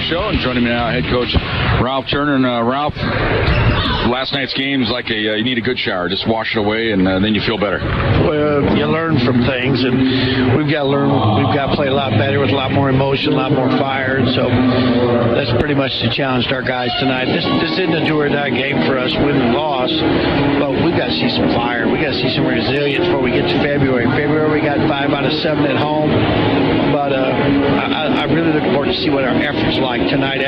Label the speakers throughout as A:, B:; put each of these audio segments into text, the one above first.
A: Show, and joining me now, head coach Ralph Turner. And Ralph, last night's game is like you need a good shower. Just wash it away, and then you feel better.
B: Well, you learn from things, and we've got to learn. We've got to play a lot better with a lot more emotion, a lot more fire, and so that's pretty much the challenge to our guys tonight. This isn't a do-or-die game for us, win or loss, but we've got to see some fire. We've got to see some resilience before we get to February. February, we got 5 out of 7 at home, but I really look forward to see what our efforts like tonight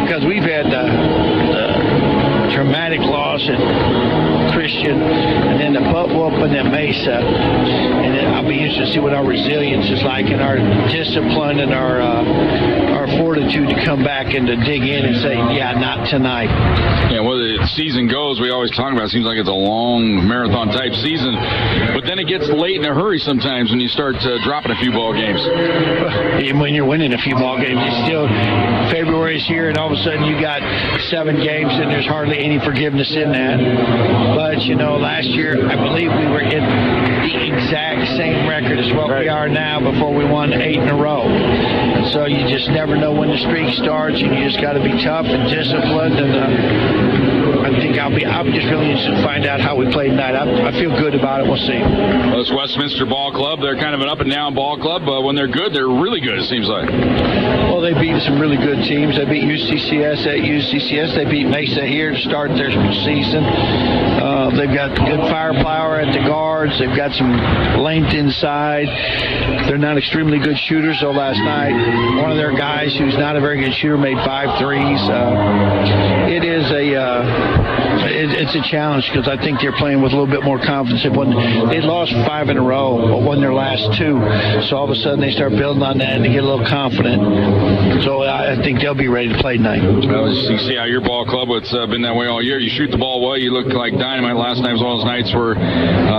B: because we've had the traumatic loss at Christian and then the butt whoop and then Mesa, and then I'll be interested to see what our resilience is like and our discipline and our fortitude to come back and to dig in and say, yeah, not tonight.
A: Yeah, well, the season goes, we always talk about it seems like it's a long marathon type season, but then it gets late in a hurry sometimes when you start dropping a few ball games.
B: Even when you're winning a few ball games, it's still February's here, and all of a sudden you got 7 games and there's hardly any forgiveness in that. But last year I believe we were in the exact same record as what we are now before we won 8 in a row. And so you just never know when the streak starts, and you just got to be tough and disciplined. And I think I'm just really interested to find out how we play tonight. I feel good about it. We'll see.
A: Well, this Westminster ball club, they're kind of an up and down ball club, but when they're good, they're really good, it seems like.
B: Well, they beat some really good teams. They beat UCCS at UCCS. They beat Mesa here to start their season. They've got good firepower at the guards. They've got some length inside. They're not extremely good shooters, though last night one of their guys who's not a very good shooter made 5 threes. It's a challenge because I think they're playing with a little bit more confidence. They lost 5 in a row, but won their last 2. So all of a sudden they start building on that and they get a little confident. So I think they'll be ready to play tonight.
A: Well, you see how your ball club, it's been that way all year. You shoot the ball well, you look like dynamite. Last night was one of those nights where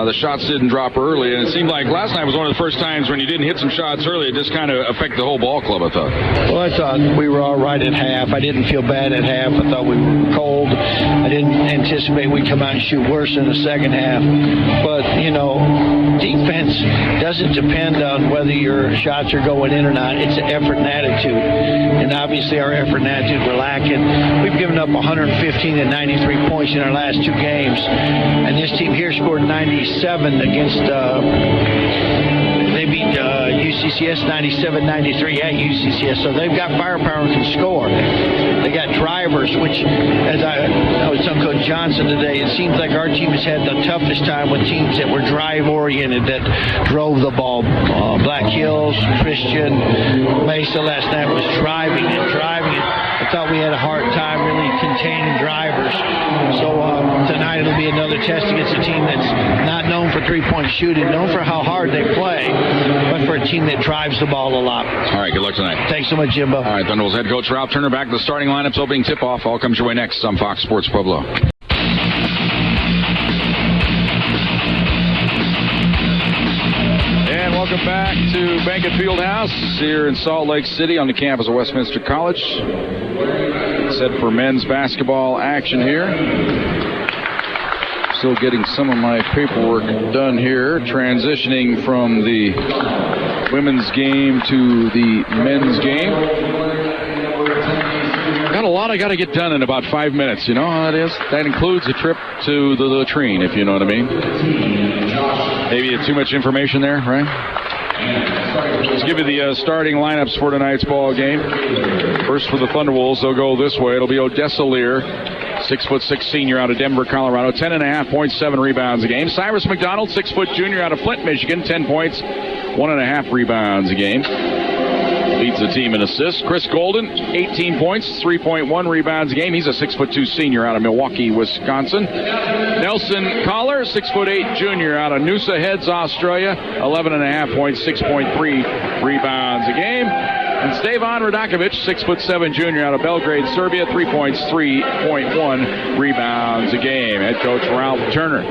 A: the shots didn't drop early, and it seemed like last night was one of the first times when you didn't hit some shots early. It just kind of affected the whole ball club, I thought.
B: Well, I thought we were all right at half. I didn't feel bad at half. I thought we were cold. I didn't anticipate we'd come out and shoot worse in the second half. But, defense doesn't depend on whether your shots are going in or not. It's an effort and attitude. And obviously our effort and attitude were lacking. We've given up 115 and 93 points in our last 2 games. And this team here scored 97 against they beat UCCS 97-93 at UCCS. So they've got firepower and can score. They got drivers, which, as I was telling Coach Johnson today, it seems like our team has had the toughest time with teams that were drive-oriented, that drove the ball. Black Hills, Christian, Mesa last night was driving it. I thought we had a hard time really containing drivers. So tonight it'll be another test against a team that's not known for three-point shooting, known for how hard they play, but for a team that drives the ball a lot.
A: All right, good luck tonight.
B: Thanks so much, Jimbo.
A: All right, Thunderbolts head coach Ralph Turner back to the starting lineups, opening tip-off. All comes your way next on Fox Sports Pueblo. And welcome back to Benhken Fieldhouse here in Salt Lake City on the campus of Westminster College. Set for men's basketball action here. Still getting some of my paperwork done here, transitioning from the women's game to the men's game. Got a lot I got to get done in about 5 minutes. You know how it is? That includes a trip to the latrine, if you know what I mean. Maybe too much information there, right? Let's give you the starting lineups for tonight's ball game. First for the Thunderwolves, they'll go this way. It'll be Odessa Lear, 6'6" senior out of Denver, Colorado, 10.5 points, 7 rebounds a game. Cyrus McDonald, 6' junior out of Flint, Michigan, 10 points, 1.5 rebounds a game. Leads the team in assists. Chris Golden, 18 points, 3.1 rebounds a game. He's a 6'2" senior out of Milwaukee, Wisconsin. Nelson Collar, 6'8" junior out of Noosa Heads, Australia, 11.5 points, 6.3 rebounds a game. And Stevan Radakovic, 6'7" junior out of Belgrade, Serbia, 3 points, 3.1 rebounds a game. Head coach Ralph Turner.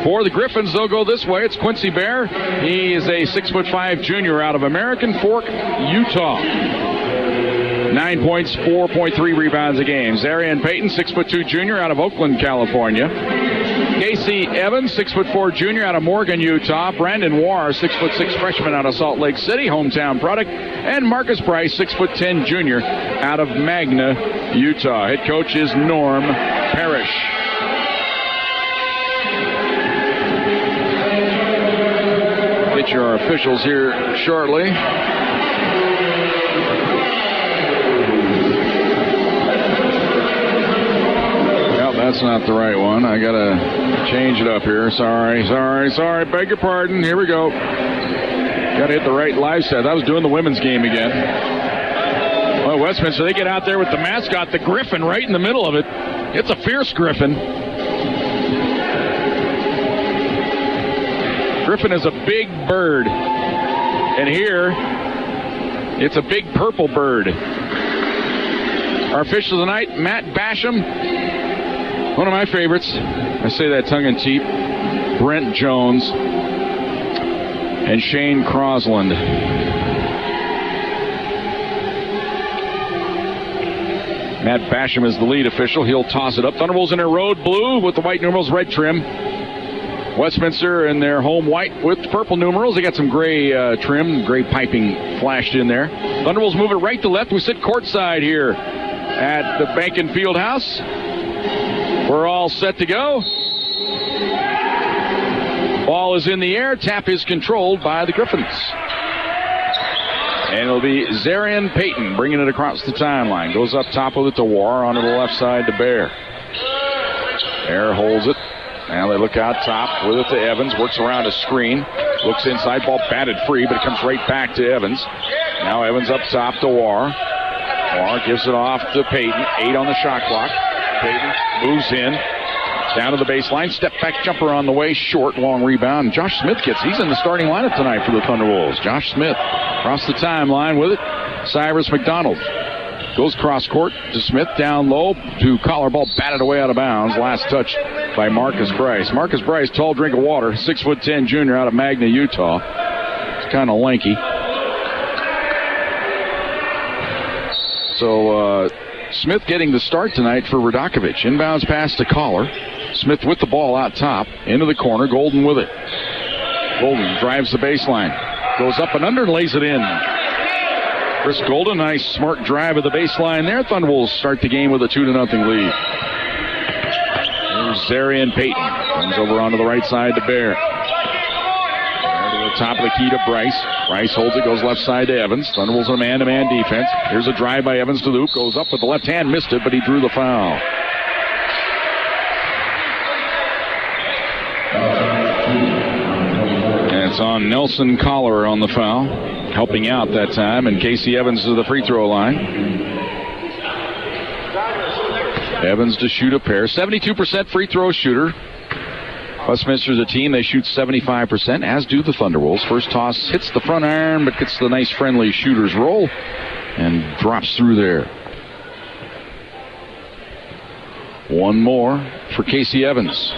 A: For the Griffins, they'll go this way. It's Quincy Bear. He is a 6'5" junior out of American Fork, Utah. 9 points, 4.3 rebounds a game. Zarian Payton, 6'2" junior out of Oakland, California. Casey Evans, 6'4" junior out of Morgan, Utah. Brandon Warr, 6'6" freshman out of Salt Lake City, hometown product. And Marcus Bryce, 6'10" junior out of Magna, Utah. Head coach is Norm Parrish. Get your officials here shortly. That's not the right one. I gotta change it up here. Sorry. Beg your pardon. Here we go. Gotta hit the right live set. I was doing the women's game again. Well, Westminster, they get out there with the mascot, the Griffin, right in the middle of it. It's a fierce Griffin. Griffin is a big bird. And here, it's a big purple bird. Our official tonight, Matt Basham. One of my favorites, I say that tongue-in-cheek, Brent Jones and Shane Crosland. Matt Basham is the lead official. He'll toss it up. Thunderbolts in their road blue with the white numerals, red trim. Westminster in their home white with purple numerals. They got some gray trim, gray piping flashed in there. Thunderbolts move it right to left. We sit courtside here at the Benhken Fieldhouse. We're all set to go. Ball is in the air. Tap is controlled by the Griffins. And it'll be Zarian Payton bringing it across the timeline. Goes up top with it to War. Onto the left side to Bear. Bear holds it. Now they look out top with it to Evans. Works around a screen. Looks inside. Ball batted free, but it comes right back to Evans. Now Evans up top to War. War gives it off to Payton. 8 on the shot clock. Payton moves in, down to the baseline, step back jumper on the way, short, long rebound. Josh Smith he's in the starting lineup tonight for the Thunderwolves. Josh Smith across the timeline with it. Cyrus McDonald goes cross court to Smith, down low to collar, ball batted away out of bounds. Last touch by Marcus Bryce. Marcus Bryce, tall drink of water, 6'10" junior out of Magna, Utah. It's kind of lanky. So, Smith getting the start tonight for Radakovich. Inbounds pass to Collar. Smith with the ball out top. Into the corner. Golden with it. Golden drives the baseline. Goes up and under and lays it in. Chris Golden, nice smart drive of the baseline there. Thunderbolts start the game with a 2-0 lead. There's Zarian Payton. Comes over onto the right side to Bear. Top of the key to Bryce. Bryce holds it, goes left side to Evans. Thunderbolts in a man-to-man defense. Here's a drive by Evans to the hoop. Goes up with the left hand, missed it, but he drew the foul. And it's on Nelson Collar on the foul. Helping out that time, and Casey Evans to the free throw line. Evans to shoot a pair. 72% free throw shooter. Westminster's a team, they shoot 75%, as do the Thunderwolves. First toss hits the front iron, but gets the nice friendly shooter's roll and drops through there. One more for Casey Evans.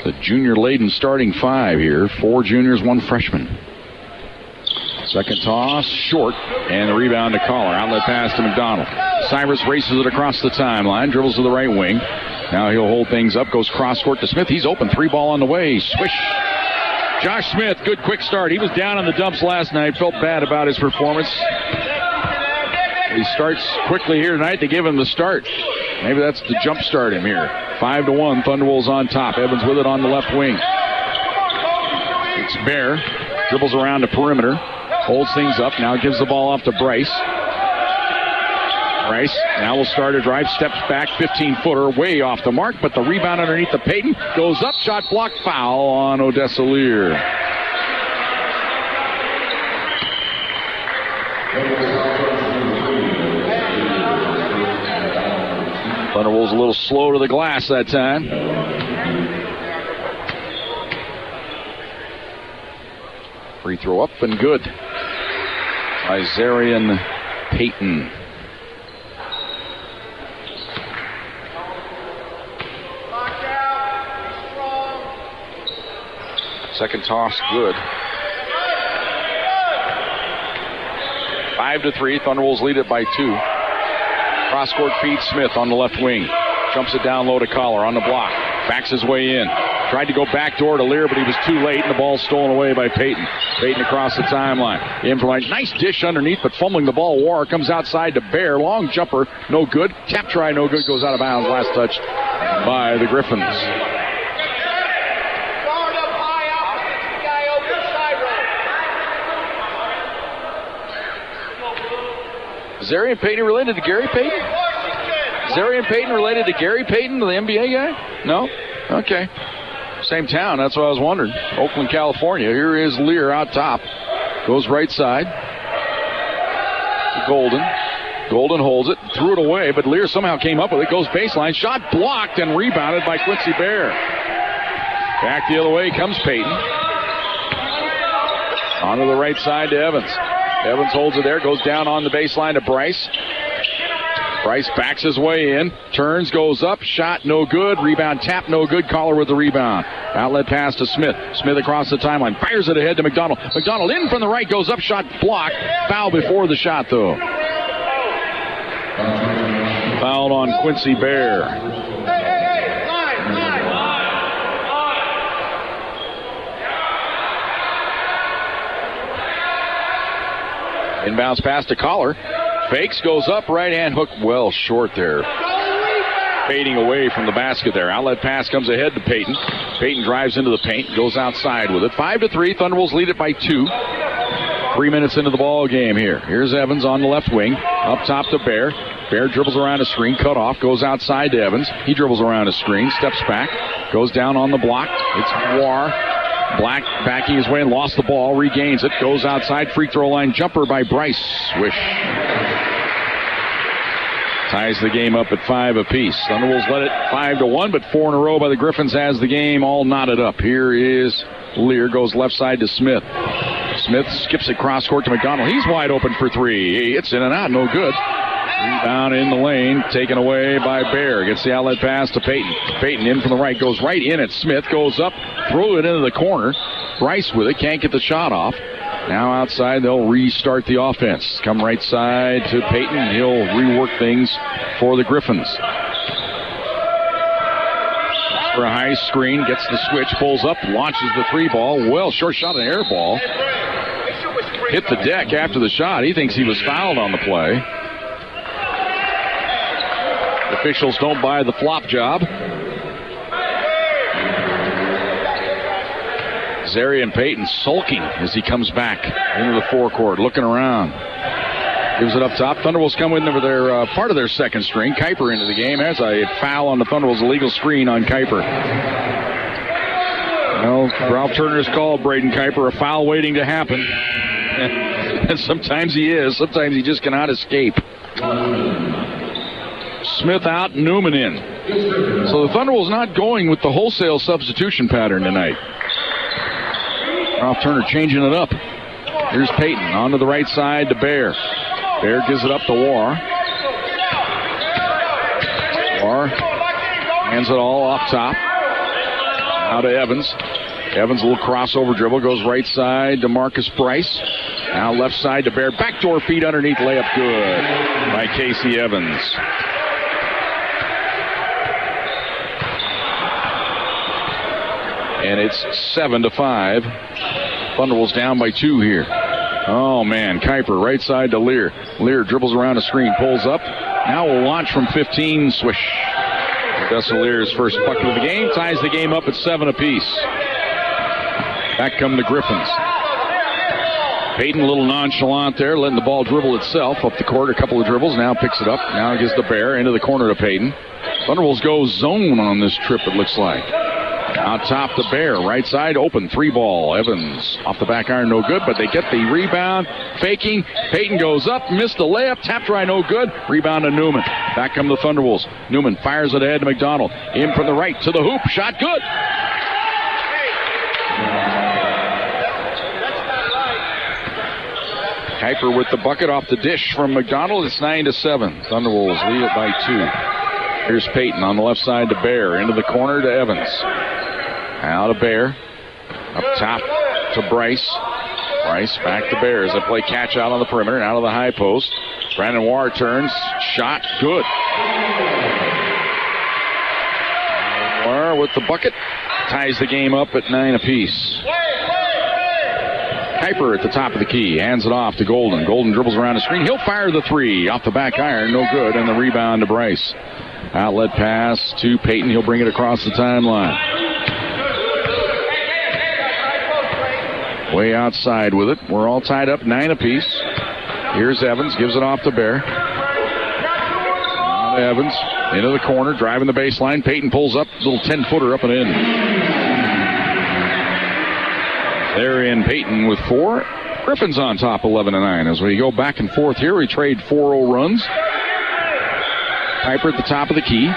A: The junior-laden starting 5 here. 4 juniors, 1 freshman. Second toss, short, and the rebound to Collar. Outlet pass to McDonald. Cyrus races it across the timeline, dribbles to the right wing. Now he'll hold things up, goes cross-court to Smith. He's open, 3 ball on the way. Swish. Josh Smith, good quick start. He was down in the dumps last night, felt bad about his performance. He starts quickly here tonight to give him the start. Maybe that's to jump start him here. 5-1, Thunderwolves on top. Evans with it on the left wing. It's Bear, dribbles around the perimeter, holds things up, now gives the ball off to Bryce. Bryce now will start a drive, steps back, 15-footer, way off the mark, but the rebound underneath the Payton goes up, shot block, foul on Odessa Lear. Thunderwolves a little slow to the glass that time. Free throw up and good by Zarian Payton. Second toss, good. 5-3. Thunderwolves lead it by 2. Cross-court feed Smith on the left wing. Jumps it down low to Collar on the block. Backs his way in. Tried to go back door to Lear, but he was too late, and the ball's stolen away by Payton. Payton across the timeline. In for line. Nice dish underneath, but fumbling the ball. War comes outside to Bear. Long jumper, no good. Tap try, no good. Goes out of bounds. Last touch by the Griffins. Zarian Payton related to Gary Payton? Zarian Payton related to Gary Payton, the NBA guy? No? Okay. Same town, that's what I was wondering. Oakland, California. Here is Lear out top. Goes right side. Golden. Golden holds it. Threw it away, but Lear somehow came up with it. Goes baseline. Shot blocked and rebounded by Quincy Bear. Back the other way comes Payton. Onto the right side to Evans. Evans holds it there. Goes down on the baseline to Bryce. Bryce backs his way in, turns, goes up, shot no good, rebound tap no good, Collar with the rebound. Outlet pass to Smith. Smith across the timeline, fires it ahead to McDonald. McDonald in from the right, goes up, shot blocked. Foul before the shot though. Foul on Quincy Bear. Inbounds pass to Collar. Fakes, goes up, right hand hook, well short there. Fading away from the basket there. Outlet pass comes ahead to Payton. Payton drives into the paint, goes outside with it. 5-3, Thunderbolts lead it by 2. 3 minutes into the ball game here. Here's Evans on the left wing. Up top to Bear. Bear dribbles around a screen, cut off, goes outside to Evans. He dribbles around a screen, steps back, goes down on the block. It's War. Black backing his way and lost the ball, regains it, goes outside, free throw line jumper by Bryce. Swish. Ties the game up at 5 apiece. Thunderbolts led it 5-1, but 4 in a row by the Griffins has the game all knotted up. Here is Lear, goes left side to Smith. Smith skips it cross court to McDonald. He's wide open for 3. It's in and out, no good. Rebound in the lane, taken away by Bear. Gets the outlet pass to Payton. Payton in from the right, goes right in at Smith, goes up, throw it into the corner. Bryce with it, can't get the shot off. Now outside, they'll restart the offense. Come right side to Payton. He'll rework things for the Griffins. For a high screen, gets the switch, pulls up, launches the 3 ball. Well, short shot, an air ball. Hit the deck after the shot. He thinks he was fouled on the play. Officials don't buy the flop job. Zarian Payton sulking as he comes back into the forecourt, looking around. Gives it up top. Thunderbolts come in with their part of their second string. Kuiper into the game. Has a foul on the Thunderbolts, illegal screen on Kuiper. Well, Ralph Turner's called Braden Kuiper a foul waiting to happen. And sometimes he is. Sometimes he just cannot escape. Smith out, Newman in. So the Thunderbolts not going with the wholesale substitution pattern tonight. Ralph Turner changing it up. Here's Payton onto the right side to Bear. Bear gives it up to War. War hands it all off top. Now to Evans. Evans, a little crossover dribble, goes right side to Marcus Bryce. Now left side to Bear. Backdoor feed underneath, layup good by Casey Evans. And it's 7-5. Thunderbolts down by 2 here. Oh, man. Kuiper, right side to Lear. Lear dribbles around a screen, pulls up. Now will launch from 15. Swish. Gus Lear's first bucket of the game. Ties the game up at 7 apiece. Back come the Griffins. Payton a little nonchalant there, letting the ball dribble itself up the court. A couple of dribbles. Now picks it up. Now gives the Bear into the corner to Payton. Thunderbolts go zone on this trip, it looks like. Out top the Bear, right side open, 3 ball. Evans off the back iron, no good, but they get the rebound. Faking, Payton goes up, missed the layup, tap try, no good. Rebound to Newman. Back come the Thunderbolts. Newman fires it ahead to McDonald. In from the right to the hoop, shot good. Kuiper with the bucket off the dish from McDonald. It's 9-7. Thunderbolts lead it by 2. Here's Payton on the left side to Bear. Into the corner to Evans. Now to Bear. Up top to Bryce. Bryce back to Bear as they play catch out on the perimeter. Out of the high post. Brandon Warr turns. Shot good. with the bucket. Ties the game up at 9 apiece. Kuiper at the top of the key. Hands it off to Golden. Golden dribbles around the screen. He'll fire the three. Off the back iron. No good. And the rebound to Bryce. Outlet pass to Peyton. He'll bring it across the timeline. Way outside with it. We're all tied up 9 apiece. Here's Evans. Gives it off to Bear. Evans into the corner. Driving the baseline. Peyton pulls up. Little 10-footer up and in. They're in Peyton with 4. Griffin's on top 11-9. As we go back and forth here, we trade 4-0 runs. Kuiper at the top of the key.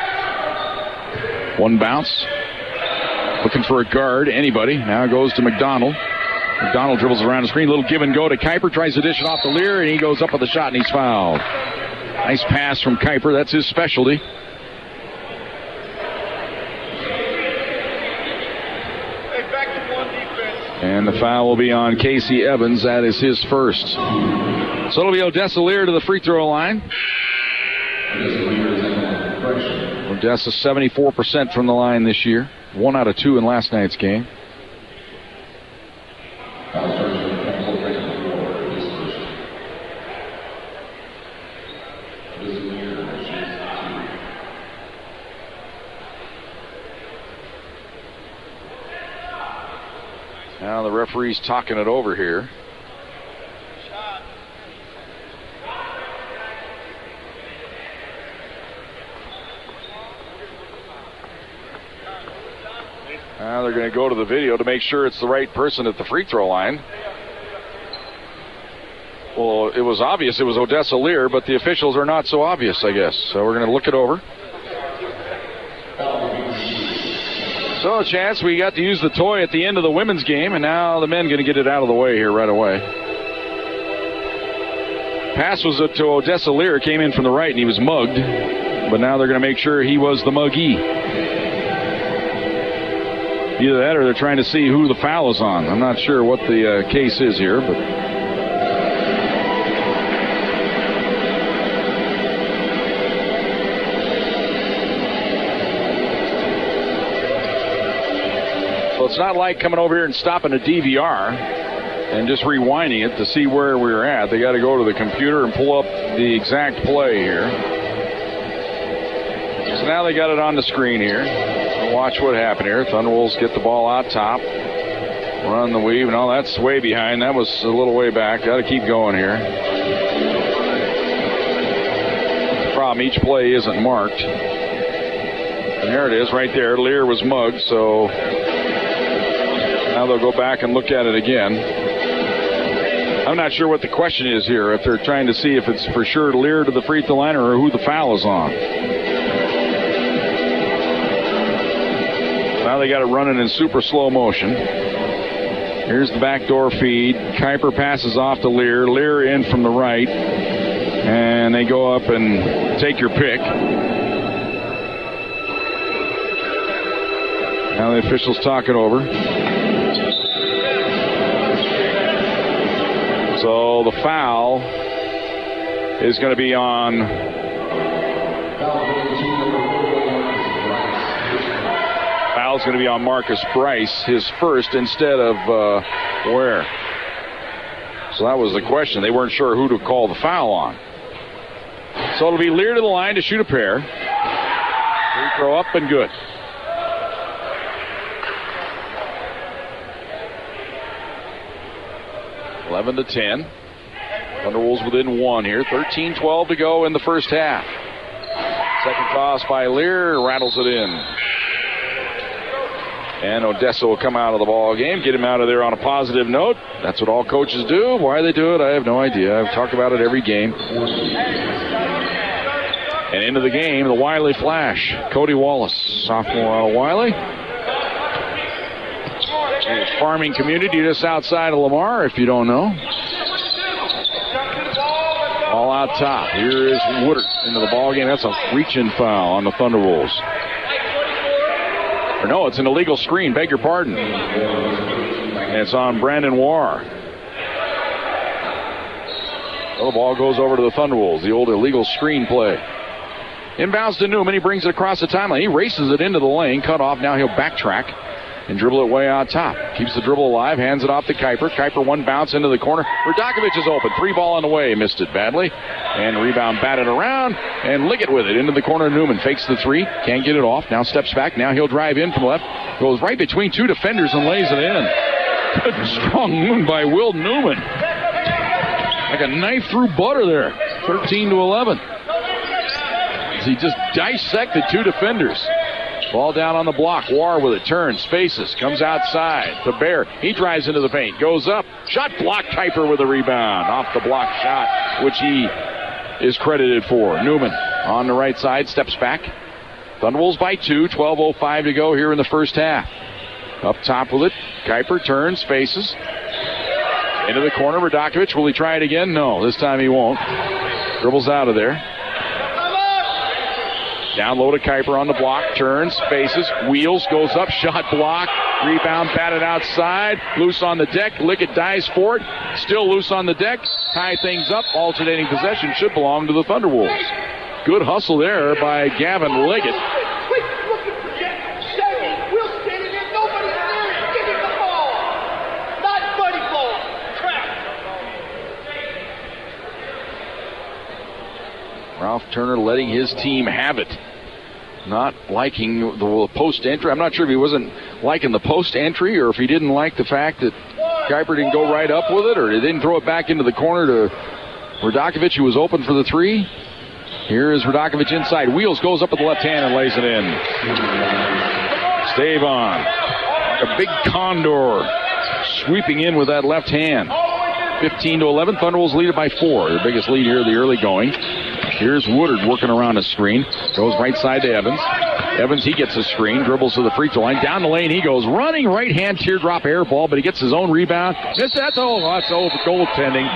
A: One bounce. Looking for a guard. Anybody. Now goes to McDonald. McDonald dribbles around the screen. Little give and go to Kuiper. Tries to dish it off to Lear, and he goes up with the shot, and he's fouled. Nice pass from Kuiper. That's his specialty. And the foul will be on Casey Evans. That is his first. So it'll be Odessa Lear to the free throw line. Odessa 74% from the line this year. 1 out of 2 in last night's game. Now the referee's talking it over here. Now they're going to go to the video to make sure it's the right person at the free throw line. Well, it was obvious it was Odessa Lear, but the officials are not so obvious, I guess. So we're going to look it over. So a chance we got to use the toy at the end of the women's game, and now the men going to get it out of the way here right away. Pass was to Odessa Lear, came in from the right, and he was mugged. But now they're going to make sure he was the muggee. Either that or they're trying to see who the foul is on. I'm not sure what the case is here, but... It's not like coming over here and stopping a DVR and just rewinding it to see where we were at. They got to go to the computer and pull up the exact play here. So now they got it on the screen here. Watch what happened here. Thunderwolves get the ball out top. Run the weave. No, that's way behind. That was a little way back. Got to keep going here. The problem, each play isn't marked. And there it is right there. Lear was mugged, so... Now they'll go back and look at it again. I'm not sure what the question is here, if they're trying to see if it's for sure Lear to the free throw line or who the foul is on. Now they got it running in super slow motion. Here's the backdoor feed. Kuiper passes off to Lear. Lear in from the right. And they go up and take your pick. Now the officials talk it over. So the foul is going to be on Marcus Bryce, his first instead of Ware. So that was the question. They weren't sure who to call the foul on. So it'll be Lear to the line to shoot a pair. Free throw up and good. Eleven to 10. Thunderwolves within 1 here. 13-12 to go in the first half. Second toss by Lear, rattles it in. And Odessa will come out of the ball game, get him out of there on a positive note. That's what all coaches do. Why they do it, I have no idea. I've talked about it every game. And into the game, the Wiley Flash. Cody Wallace, sophomore out of Wiley. Farming community just outside of Lamar, if you don't know. All out top. Here is Woodard into the ball game. That's a reach-in foul on the Thunderwolves. Or no, it's an illegal screen. Beg your pardon. And it's on Brandon Warr. Well, the ball goes over to the Thunderwolves. The old illegal screen play. Inbounds to Newman. He brings it across the timeline. He races it into the lane. Cut off. Now he'll backtrack and dribble it way out top. Keeps the dribble alive. Hands it off to Kuiper. Kuiper one bounce into the corner. Radakovic is open. 3 ball on the way. Missed it badly. And rebound batted around. And Liggett with it into the corner. Newman fakes the 3. Can't get it off. Now steps back. Now he'll drive in from left. Goes right between 2 defenders and lays it in. Good strong move by Will Newman. Like a knife through butter there. 13-11. As he just dissected 2 defenders. Ball down on the block. War with it. Turns. Faces. Comes outside. To Bear. He drives into the paint. Goes up. Shot blocked. Kuiper with a rebound. Off the block shot, which he is credited for. Newman on the right side. Steps back. Thunderwolves by 2. 12:05 to go here in the first half. Up top with it. Kuiper turns. Faces. Into the corner. Radakovic. Will he try it again? No. This time he won't. Dribbles out of there. Down low to Kuiper on the block. Turns, faces, wheels, goes up, shot block. Rebound batted outside. Loose on the deck. Liggett dives for it. Still loose on the deck. Tie things up. Alternating possession should belong to the Thunderwolves. Good hustle there by Gavin Liggett. Ralph Turner letting his team have it. Not liking the post entry. I'm not sure if he wasn't liking the post entry or if he didn't like the fact that Kuiper didn't go right up with it or he didn't throw it back into the corner to Radakovic, who was open for the 3. Here is Radakovic inside. Wheels, goes up with the left hand and lays it in. Stavon, like a big condor, sweeping in with that left hand. 15-11. Thunderwolves lead it by 4. The biggest lead here, the early going. Here's Woodard working around a screen. Goes right side to Evans. Evans, he gets a screen. Dribbles to the free throw line. Down the lane he goes. Running right hand teardrop air ball, but he gets his own rebound. That's goaltending.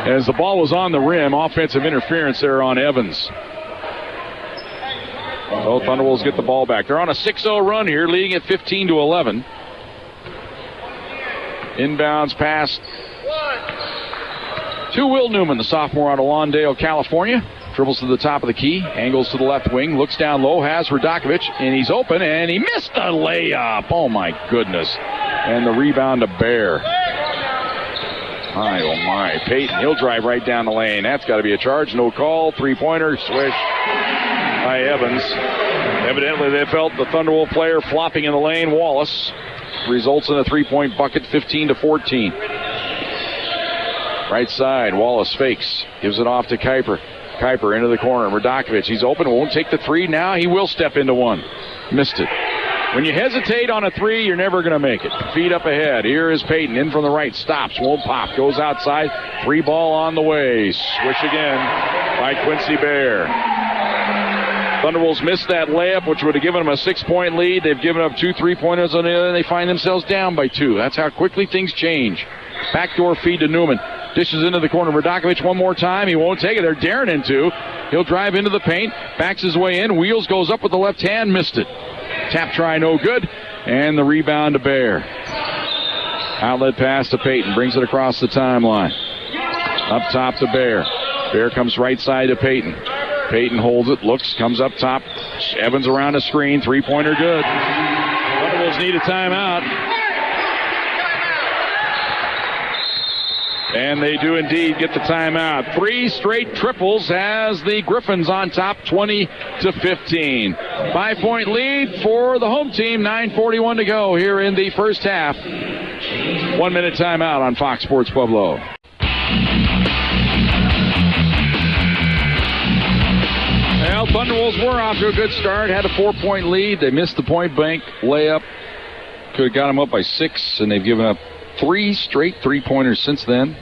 A: As the ball was on the rim, offensive interference there on Evans. So Thunderwolves get the ball back. They're on a 6-0 run here, leading at 15-11. Inbounds pass to Will Newman, the sophomore out of Lawndale, California. Dribbles to the top of the key, angles to the left wing, looks down low, has Radakovic, and he's open, and he missed the layup. Oh, my goodness. And the rebound to Bear. My, oh, my. Payton, he'll drive right down the lane. That's got to be a charge. No call. Three-pointer, swish by Evans. Evidently, they felt the Thunderwolf player flopping in the lane. Wallace results in a three-point bucket, 15-14. Right side, Wallace fakes, gives it off to Kuiper. Kuiper into the corner. Radakovic, he's open, won't take the 3. Now he will step into 1. Missed it. When you hesitate on a 3, you're never going to make it. Feet up ahead. Here is Payton in from the right. Stops, won't pop. Goes outside. 3 ball on the way. Swish again by Quincy Bear. Thunderwolves missed that layup, which would have given them a 6-point lead. They've given up 2 3-pointers on the other, and they find themselves down by 2. That's how quickly things change. Backdoor feed to Newman. Dishes into the corner. Radakovic one more time. He won't take it. They're daring him to. He'll drive into the paint. Backs his way in. Wheels, goes up with the left hand. Missed it. Tap try, no good. And the rebound to Bear. Outlet pass to Payton. Brings it across the timeline. Up top to Bear. Bear comes right side to Payton. Payton holds it. Looks. Comes up top. Evans around the screen. 3-pointer good. Thunderwolves need a timeout. And they do indeed get the timeout. 3 straight triples has the Griffins on top, 20-15. 5-point lead for the home team. 9:41 to go here in the first half. 1-minute timeout on Fox Sports Pueblo. Well, Thunderwolves were off to a good start. Had a 4-point lead. They missed the point blank layup. Could have got them up by 6, and they've given up 3 straight 3-pointers since then.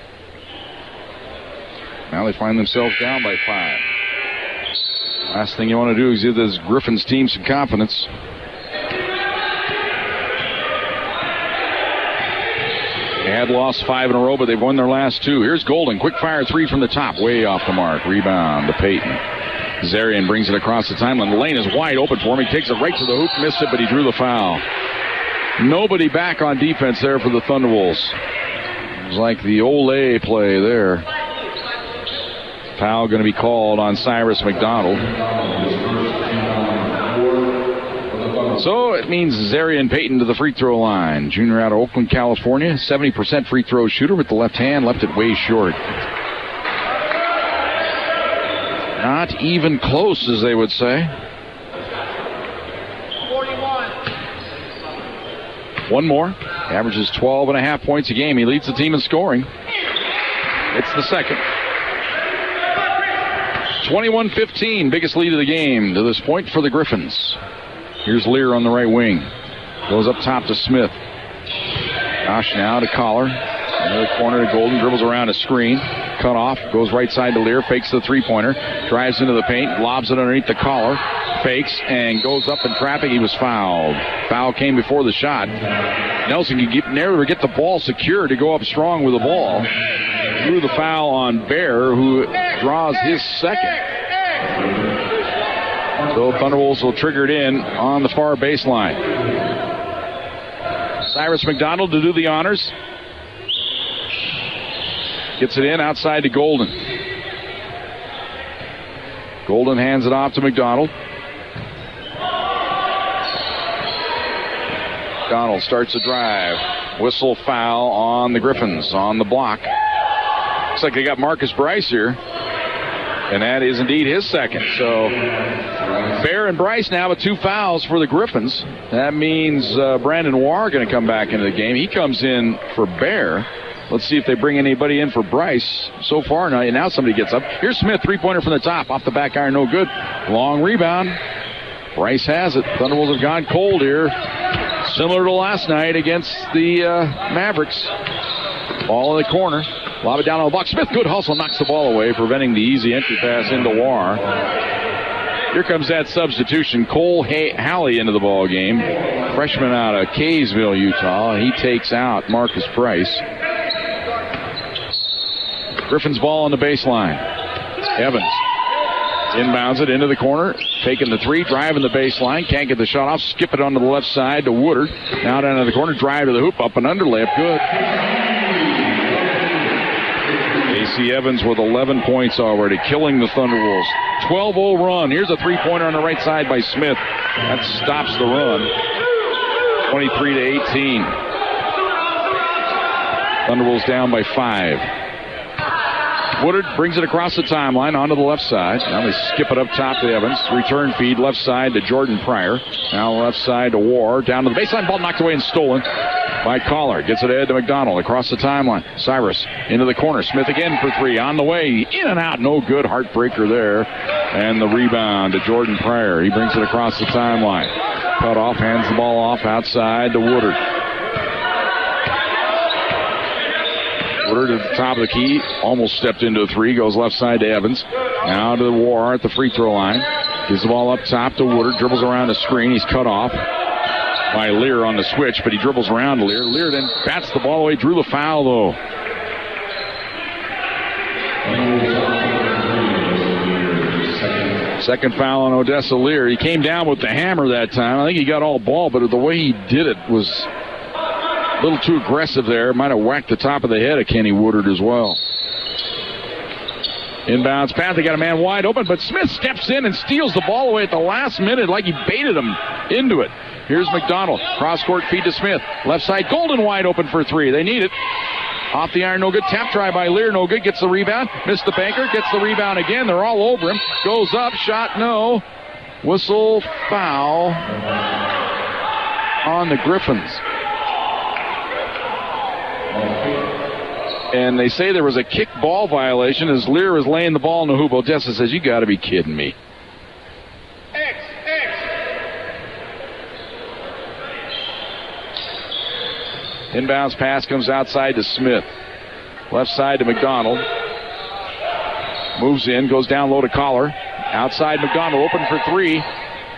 A: Now they find themselves down by 5. Last thing you want to do is give this Griffins team some confidence. They had lost 5 in a row, but they've won their last 2. Here's Golden. Quick fire 3 from the top. Way off the mark. Rebound to Payton. Zarian brings it across the timeline. The lane is wide open for him. He takes it right to the hoop. Missed it, but he drew the foul. Nobody back on defense there for the Thunderwolves. It was like the Olay play there. Foul going to be called on Cyrus McDonald. So it means Zarian Payton to the free throw line. Junior out of Oakland, California. 70% free throw shooter with the left hand. Left it way short. Not even close, as they would say.
C: 41.
A: One more. Averages 12.5 points a game. He leads the team in scoring. It's the second. 21-15. Biggest lead of the game to this point for the Griffins. Here's Lear on the right wing. Goes up top to Smith. Josh now to Collar. Another corner to Golden. Dribbles around a screen. Cut off. Goes right side to Lear. Fakes the three-pointer. Drives into the paint. Lobs it underneath the collar. Fakes and goes up in traffic. He was fouled. Foul came before the shot. Nelson can never get the ball secure to go up strong with the ball. Drew the foul on Bear, who draws his second. So Thunderwolves will trigger it in on the far baseline. Cyrus McDonald to do the honors. Gets it in outside to Golden. Golden hands it off to McDonald. McDonald starts a drive. Whistle foul on the Griffins on the block. Looks like they got Marcus Bryce here. And that is indeed his second. So Bear and Bryce now with 2 fouls for the Griffins. That means Brandon Warr going to come back into the game. He comes in for Bear. Let's see if they bring anybody in for Bryce. So far, now somebody gets up. Here's Smith, three-pointer from the top. Off the back iron, no good. Long rebound. Bryce has it. Thunderbolts have gone cold here. Similar to last night against the Mavericks. Ball in the corner. Lob it down on the block. Smith, good hustle, knocks the ball away, preventing the easy entry pass into Warr. Here comes that substitution. Cole Halley into the ball game. Freshman out of Kaysville, Utah. He takes out Marcus Bryce. Griffin's ball on the baseline. Evans inbounds it into the corner. Taking the three, driving the baseline. Can't get the shot off. Skip it onto the left side to Woodard. Now down to the corner. Drive to the hoop. Up and under layup. Good. A.C. Evans with 11 points already, killing the Thunderwolves. 12-0 run. Here's a three-pointer on the right side by Smith. That stops the run. 23-18. Thunderwolves down by 5. Woodard brings it across the timeline onto the left side. Now they skip it up top to Evans. Return feed left side to Jordan Pryor. Now left side to Warr. Down to the baseline. Ball knocked away and stolen by Collar. Gets it ahead to McDonald across the timeline. Cyrus into the corner. Smith again for 3. On the way. In and out. No good. Heartbreaker there. And the rebound to Jordan Pryor. He brings it across the timeline. Cut off. Hands the ball off outside to Woodard. Woodard at the top of the key. Almost stepped into a 3. Goes left side to Evans. Now to the Warr at the free throw line. Gives the ball up top to Woodard. Dribbles around the screen. He's cut off by Lear on the switch, but he dribbles around Lear. Lear then bats the ball away. Drew the foul, though. Second foul on Odessa Lear. He came down with the hammer that time. I think he got all ball, but the way he did it was a little too aggressive there. Might have whacked the top of the head of Kenny Woodard as well. Inbounds pass. They got a man wide open, but Smith steps in and steals the ball away at the last minute like he baited him into it. Here's McDonald. Cross-court feed to Smith. Left side, Golden wide open for 3. They need it. Off the iron, no good. Tap try by Lear, no good. Gets the rebound. Missed the banker. Gets the rebound again. They're all over him. Goes up. Shot, no. Whistle, foul on the Griffins. And they say there was a kick ball violation as Lear was laying the ball in the hoop. Odessa says, you got to be kidding me. Inbounds pass comes outside to Smith. Left side to McDonald. Moves in, goes down low to Collar. Outside McDonald, open for 3.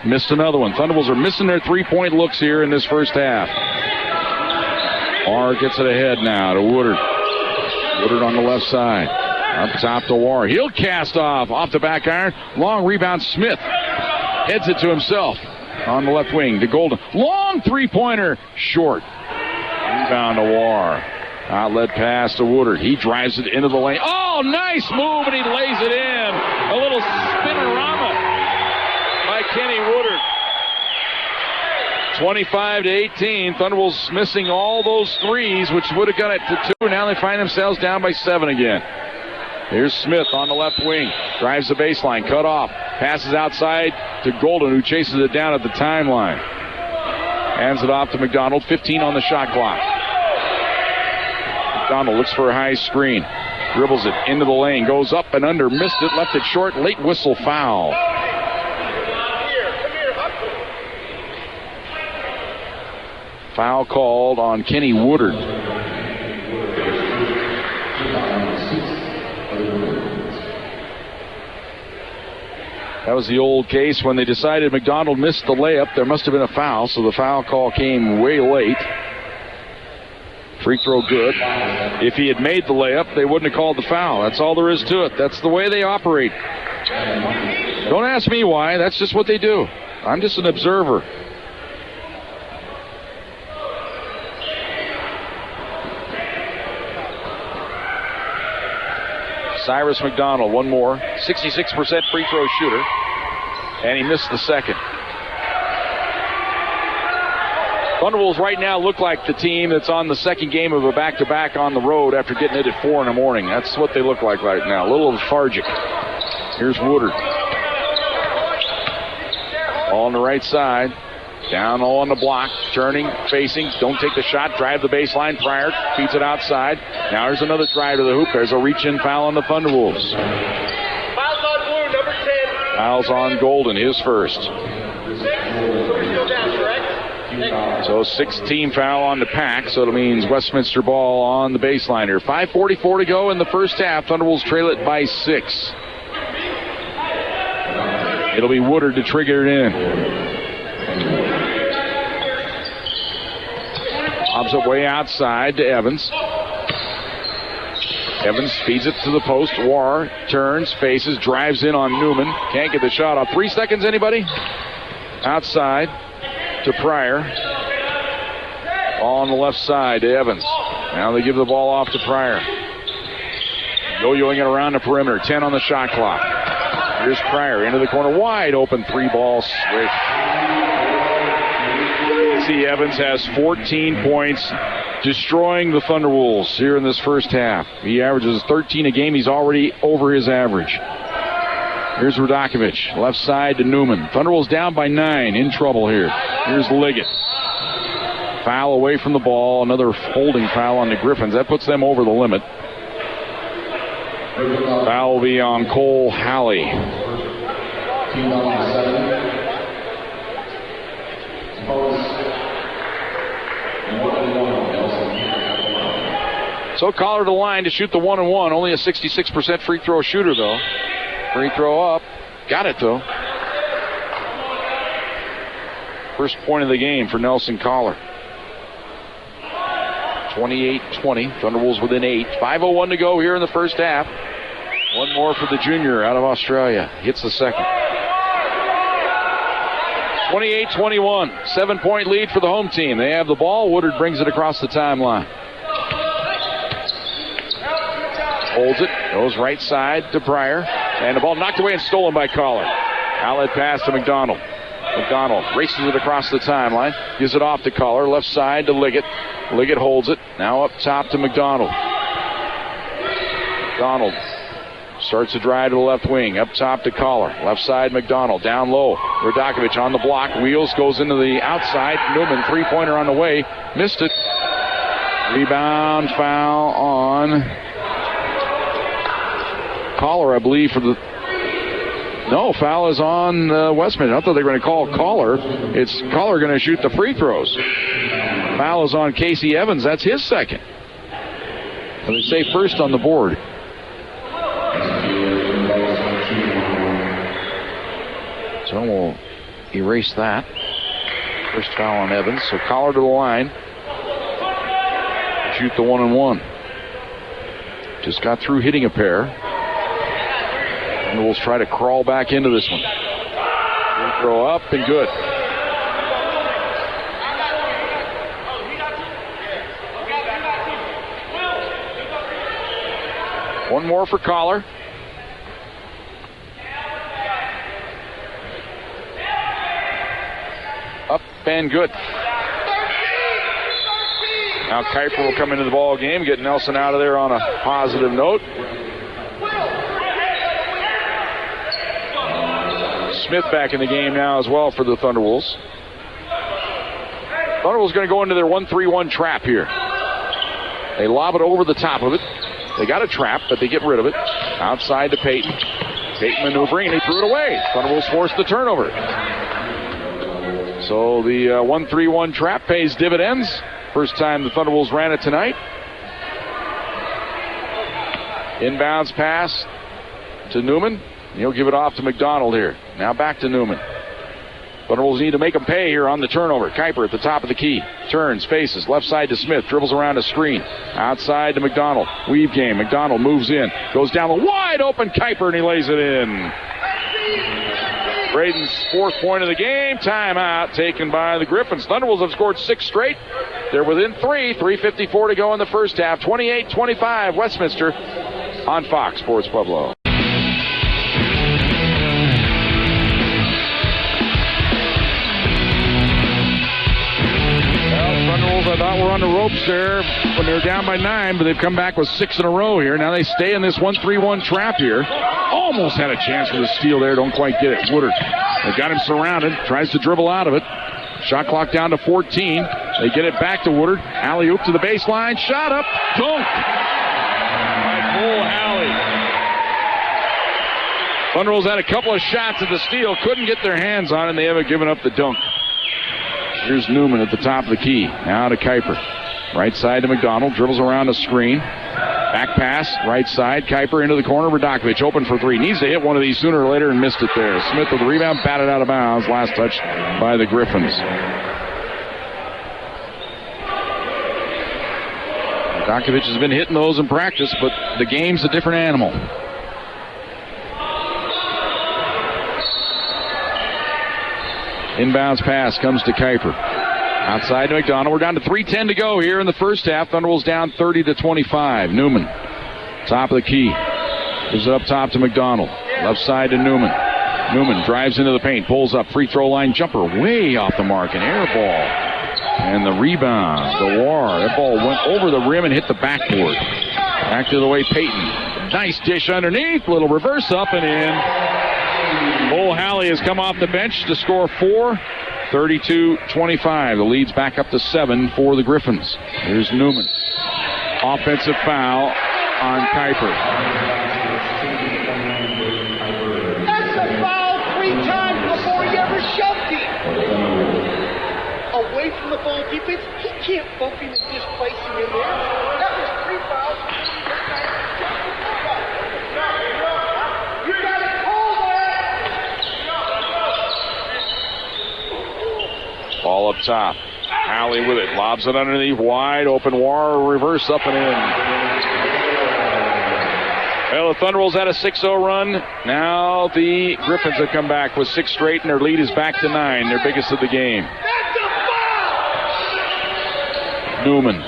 A: Missed another one. Thunderbolts are missing their 3-point looks here in this first half. Warr gets it ahead now to Woodard. Woodard on the left side. Up top to Warr. He'll cast off the back iron. Long rebound, Smith. Heads it to himself. On the left wing to Golden. Long three-pointer, short. Rebound to Warr. Outlet pass to Woodard. He drives it into the lane. Oh, nice move, and he lays it in. A little spinorama by Kenny Woodard. 25-18. Thunderbolts missing all those threes, which would have got it to 2. Now they find themselves down by 7 again. Here's Smith on the left wing. Drives the baseline. Cut off. Passes outside to Golden, who chases it down at the timeline. Hands it off to McDonald. 15 on the shot clock. McDonald looks for a high screen. Dribbles it into the lane. Goes up and under. Missed it. Left it short. Late whistle foul. Foul called on Kenny Woodard. That was the old case when they decided McDonald missed the layup. There must have been a foul, so the foul call came way late. Free throw good. If he had made the layup, they wouldn't have called the foul. That's all there is to it. That's the way they operate. Don't ask me why. That's just what they do. I'm just an observer. Cyrus McDonald, one more. 66% free throw shooter. And he missed the second. Thunderbolts right now look like the team that's on the second game of a back-to-back on the road after getting it at 4 in the morning. That's what they look like right now. A little lethargic. Here's Woodard. All on the right side. Down low on the block. Turning, facing. Don't take the shot. Drive the baseline. Pryor feeds it outside. Now there's another drive to the hoop. There's a reach-in foul on the Thunderwolves.
C: Fouls on blue, number 10.
A: Fouls on Golden, his first. So 16 foul on the Pack, so it means Westminster ball on the baseline here. 5:44 to go in the first half. Thunderbolts trail it by 6. It'll be Woodard to trigger it in. Lobs it way outside to Evans. Evans feeds it to the post. War turns, faces, drives in on Newman. Can't get the shot off. 3 seconds, anybody? Outside to Pryor. Ball on the left side to Evans. Now they give the ball off to Pryor. Yo-yoing it around the perimeter. 10 on the shot clock. Here's Pryor into the corner. Wide open 3-ball switch. See, Evans has 14 points, destroying the Thunderwolves here in this first half. He averages 13 a game. He's already over his average. Here's Radakovich, left side to Newman. Thunderwolves down by 9, in trouble here. Here's Liggett. Foul away from the ball, another holding foul on the Griffins. That puts them over the limit. Foul will be on Cole Halley. So Collar to the line to shoot the 1-and-1. Only a 66% free throw shooter, though. Free throw up. Got it, though. First point of the game for Nelson Collar. 28-20. Thunderwolves within 8. 5:01 to go here in the first half. One more for the junior out of Australia. Hits the second. 28-21. 7-point lead for the home team. They have the ball. Woodard brings it across the timeline. Holds it. Goes right side to Pryor. And the ball knocked away and stolen by Collar. Outlet pass to McDonald. McDonald races it across the timeline. Gives it off to Collar. Left side to Liggett. Liggett holds it. Now up top to McDonald. McDonald starts to drive to the left wing. Up top to Collar. Left side McDonald. Down low. Radakovich on the block. Wheels goes into the outside. Newman, three-pointer on the way. Missed it. Rebound foul on Collar, I believe, for the... No, foul is on Westminster. I thought they were going to call Collar. It's Collar going to shoot the free throws. Foul is on Casey Evans. That's his second. And they say first on the board. So we'll erase that. First foul on Evans. So Collar to the line. Shoot the 1-and-1. Just got through hitting a pair. And we'll try to crawl back into this one. Free throw up and good. One more for Collar. Up and good. Now Kuiper will come into the ball game, get Nelson out of there on a positive note. Smith back in the game now as well for the Thunderwolves. Thunderwolves going to go into their 1-3-1 trap here. They lob it over the top of it. They got a trap, but they get rid of it. Outside to Peyton. Peyton maneuvering, and he threw it away. Thunderwolves forced the turnover. So the 1-3-1 trap pays dividends. First time the Thunderwolves ran it tonight. Inbounds pass to Newman. He'll give it off to McDonald here. Now back to Newman. Thunderwolves need to make them pay here on the turnover. Kuiper at the top of the key. Turns, faces, left side to Smith. Dribbles around a screen. Outside to McDonald. Weave game. McDonald moves in. Goes down the wide open Kuiper, and he lays it in. Braden's 4th point of the game. Timeout taken by the Griffins. Thunderwolves have scored 6 straight. They're within 3. 3:54 to go in the first half. 28-25 Westminster on Fox Sports Pueblo. I thought we're on the ropes there when they were down by 9, but they've come back with 6 in a row here. Now they stay in this 1-3-1 trap here. Almost had a chance for the steal there. Don't quite get it. Woodard. They got him surrounded. Tries to dribble out of it. Shot clock down to 14. They get it back to Woodard. Alley-oop to the baseline. Shot up. Dunk. By Cole Alley. Thunderwolves had a couple of shots at the steal. Couldn't get their hands on it, and they haven't given up the dunk. Here's Newman at the top of the key. Now to Kuiper. Right side to McDonald. Dribbles around a screen. Back pass. Right side. Kuiper into the corner. Radakovic open for 3. Needs to hit one of these sooner or later and missed it there. Smith with the rebound. Batted out of bounds. Last touch by the Griffins. Radakovic has been hitting those in practice, but the game's a different animal. Inbounds pass comes to Kuiper. Outside to McDonald. We're down to 3:10 to go here in the first half. Thunderwolves down 30-25. Newman, top of the key. Gives it up top to McDonald. Left side to Newman. Newman drives into the paint. Pulls up. Free throw line jumper. Way off the mark. An air ball. And the rebound. The war. That ball went over the rim and hit the backboard. Back to the way Peyton. Nice dish underneath. Little reverse up and in. Cole Halley has come off the bench to score 4. 32-25. The lead's back up to 7 for the Griffins. Here's Newman. Offensive foul on Kuiper.
D: That's a foul 3 times before he ever shoved him. Away from the ball defense. He can't bump him and displace him in there. That was 3 fouls.
A: Ball up top. Halley with it. Lobs it underneath. Wide open. War reverse up and in. Well, the Thunderwolves had a 6-0 run. Now the Griffins have come back with 6 straight, and their lead is back to 9, their biggest of the game. Newman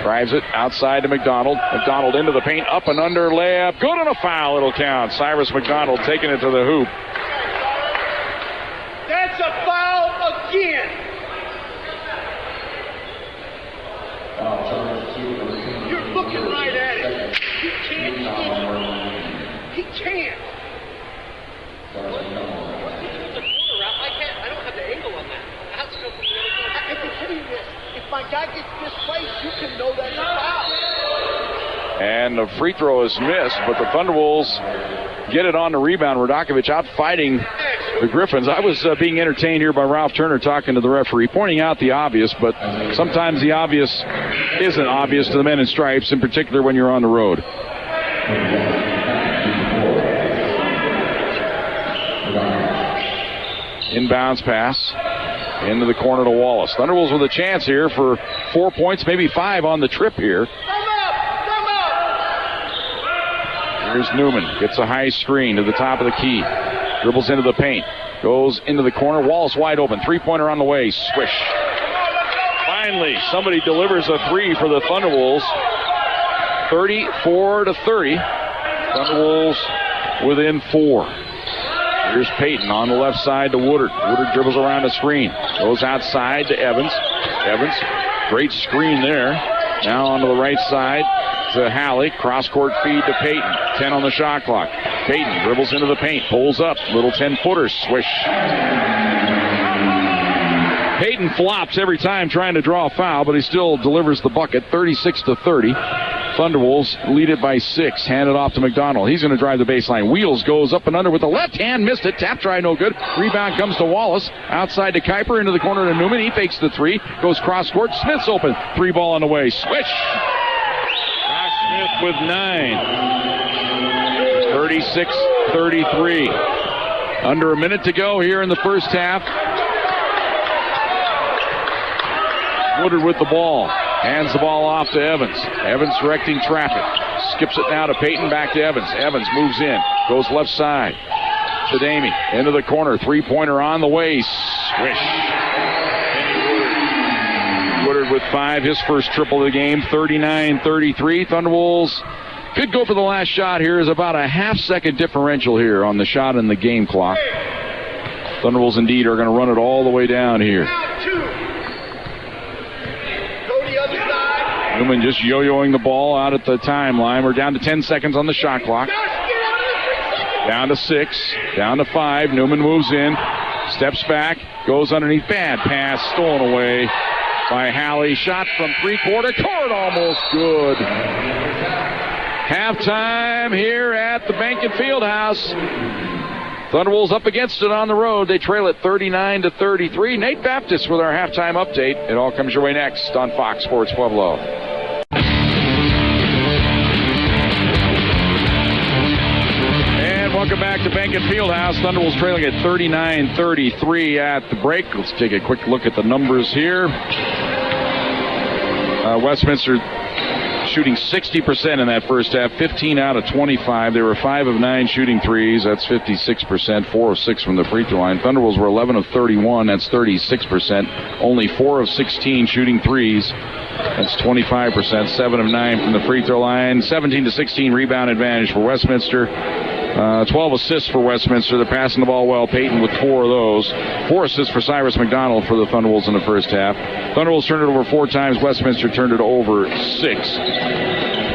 A: drives it outside to McDonald. McDonald into the paint. Up and under layup. Good on a foul. It'll count. Cyrus McDonald taking it to the hoop.
D: That's a foul again. You're looking right at it. He can't hit it. He can't.
C: I don't have the angle on that. I have to go from the other side.
D: I can tell you this. If my guy gets displaced, you can know that's a foul.
A: And the free throw is missed, but the Thunderwolves get it on the rebound. Radakovic out fighting the Griffins. I was being entertained here by Ralph Turner talking to the referee, pointing out the obvious, but sometimes the obvious isn't obvious to the men in stripes, in particular when you're on the road. Inbounds pass into the corner to Wallace. Thunderwolves with a chance here for 4 points, maybe 5 on the trip here. Here's Newman. Gets a high screen to the top of the key. Dribbles into the paint. Goes into the corner. Wallace wide open. 3-pointer on the way. Swish. Finally, somebody delivers a 3 for the Thunderwolves. 34-30. Thunderwolves within 4. Here's Payton on the left side to Woodard. Woodard dribbles around the screen. Goes outside to Evans. Evans, great screen there. Now onto the right side to Halley. Cross-court feed to Payton. 10 on the shot clock. Payton dribbles into the paint. Pulls up. Little 10-footer. Swish. Payton flops every time trying to draw a foul, but he still delivers the bucket. 36-30. Thunderwolves lead it by 6. Hand it off to McDonald. He's going to drive the baseline. Wheels goes up and under with the left hand. Missed it. Tap try no good. Rebound comes to Wallace. Outside to Kuiper. Into the corner to Newman. He fakes the three. Goes cross court. Smith's open. 3 ball on the way. Swish. Josh Smith with 9. 36-33. Under a minute to go here in the first half. Woodard with the ball. Hands the ball off to Evans. Evans directing traffic. Skips it now to Payton. Back to Evans. Evans moves in. Goes left side. To Damie. Into the corner. 3-pointer on the way. Swish. Woodard with 5. His first triple of the game. 39-33. Thunderwolves could go for the last shot here. Is about a half-second differential here on the shot in the game clock. Thunderwolves indeed are going to run it all the way down here. Newman just yo-yoing the ball out at the timeline. We're down to 10 seconds on the shot clock. Down to 6. Down to 5. Newman moves in. Steps back. Goes underneath. Bad pass. Stolen away by Halley. Shot from three-quarter court. Almost good. Halftime here at the Benhken Fieldhouse. Thunderwolves up against it on the road. They trail it 39-33. Nate Baptist with our halftime update. It all comes your way next on Fox Sports Pueblo. And welcome back to Benhken Fieldhouse. Thunderwolves trailing at 39-33 at the break. Let's take a quick look at the numbers here. Westminster shooting 60% in that first half, 15 out of 25. They were 5 of 9 shooting threes. That's 56%. 4 of 6 from the free throw line. Thunderwolves were 11 of 31. That's 36%. Only 4 of 16 shooting threes. That's 25%. 7 of 9 from the free throw line. 17-16 rebound advantage for Westminster. 12 assists for Westminster. They're passing the ball well. Payton with 4 of those. 4 assists for Cyrus McDonald for the Thunderwolves in the first half. Thunderwolves turned it over 4 times. Westminster turned it over 6.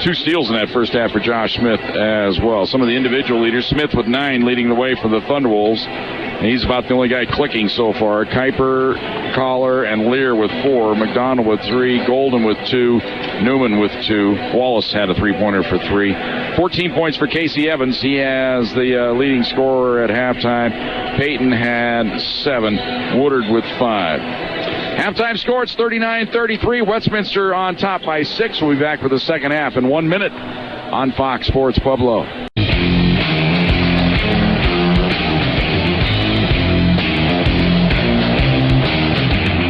A: 2 steals in that first half for Josh Smith as well. Some of the individual leaders. Smith with 9 leading the way for the Thunderwolves. And he's about the only guy clicking so far. Kuiper, Collar, and Lear with 4. McDonald with 3. Golden with 2. Newman with 2. Wallace had a 3-pointer for 3. 14 points for Casey Evans. He has the leading scorer at halftime. Payton had 7. Woodard with 5. Halftime score, it's 39-33. Westminster on top by 6. We'll be back for the second half in 1 minute on Fox Sports Pueblo.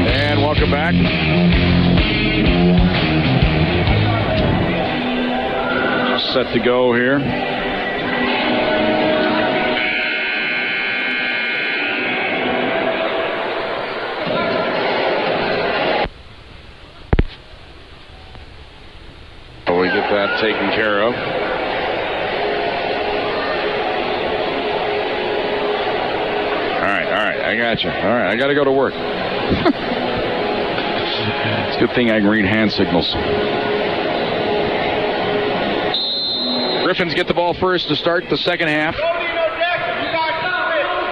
A: And welcome back. Set to go here. We get that taken care of. All right, I got you. All right, I got to go to work. It's a good thing I can read hand signals. Griffins get the ball first to start the second half.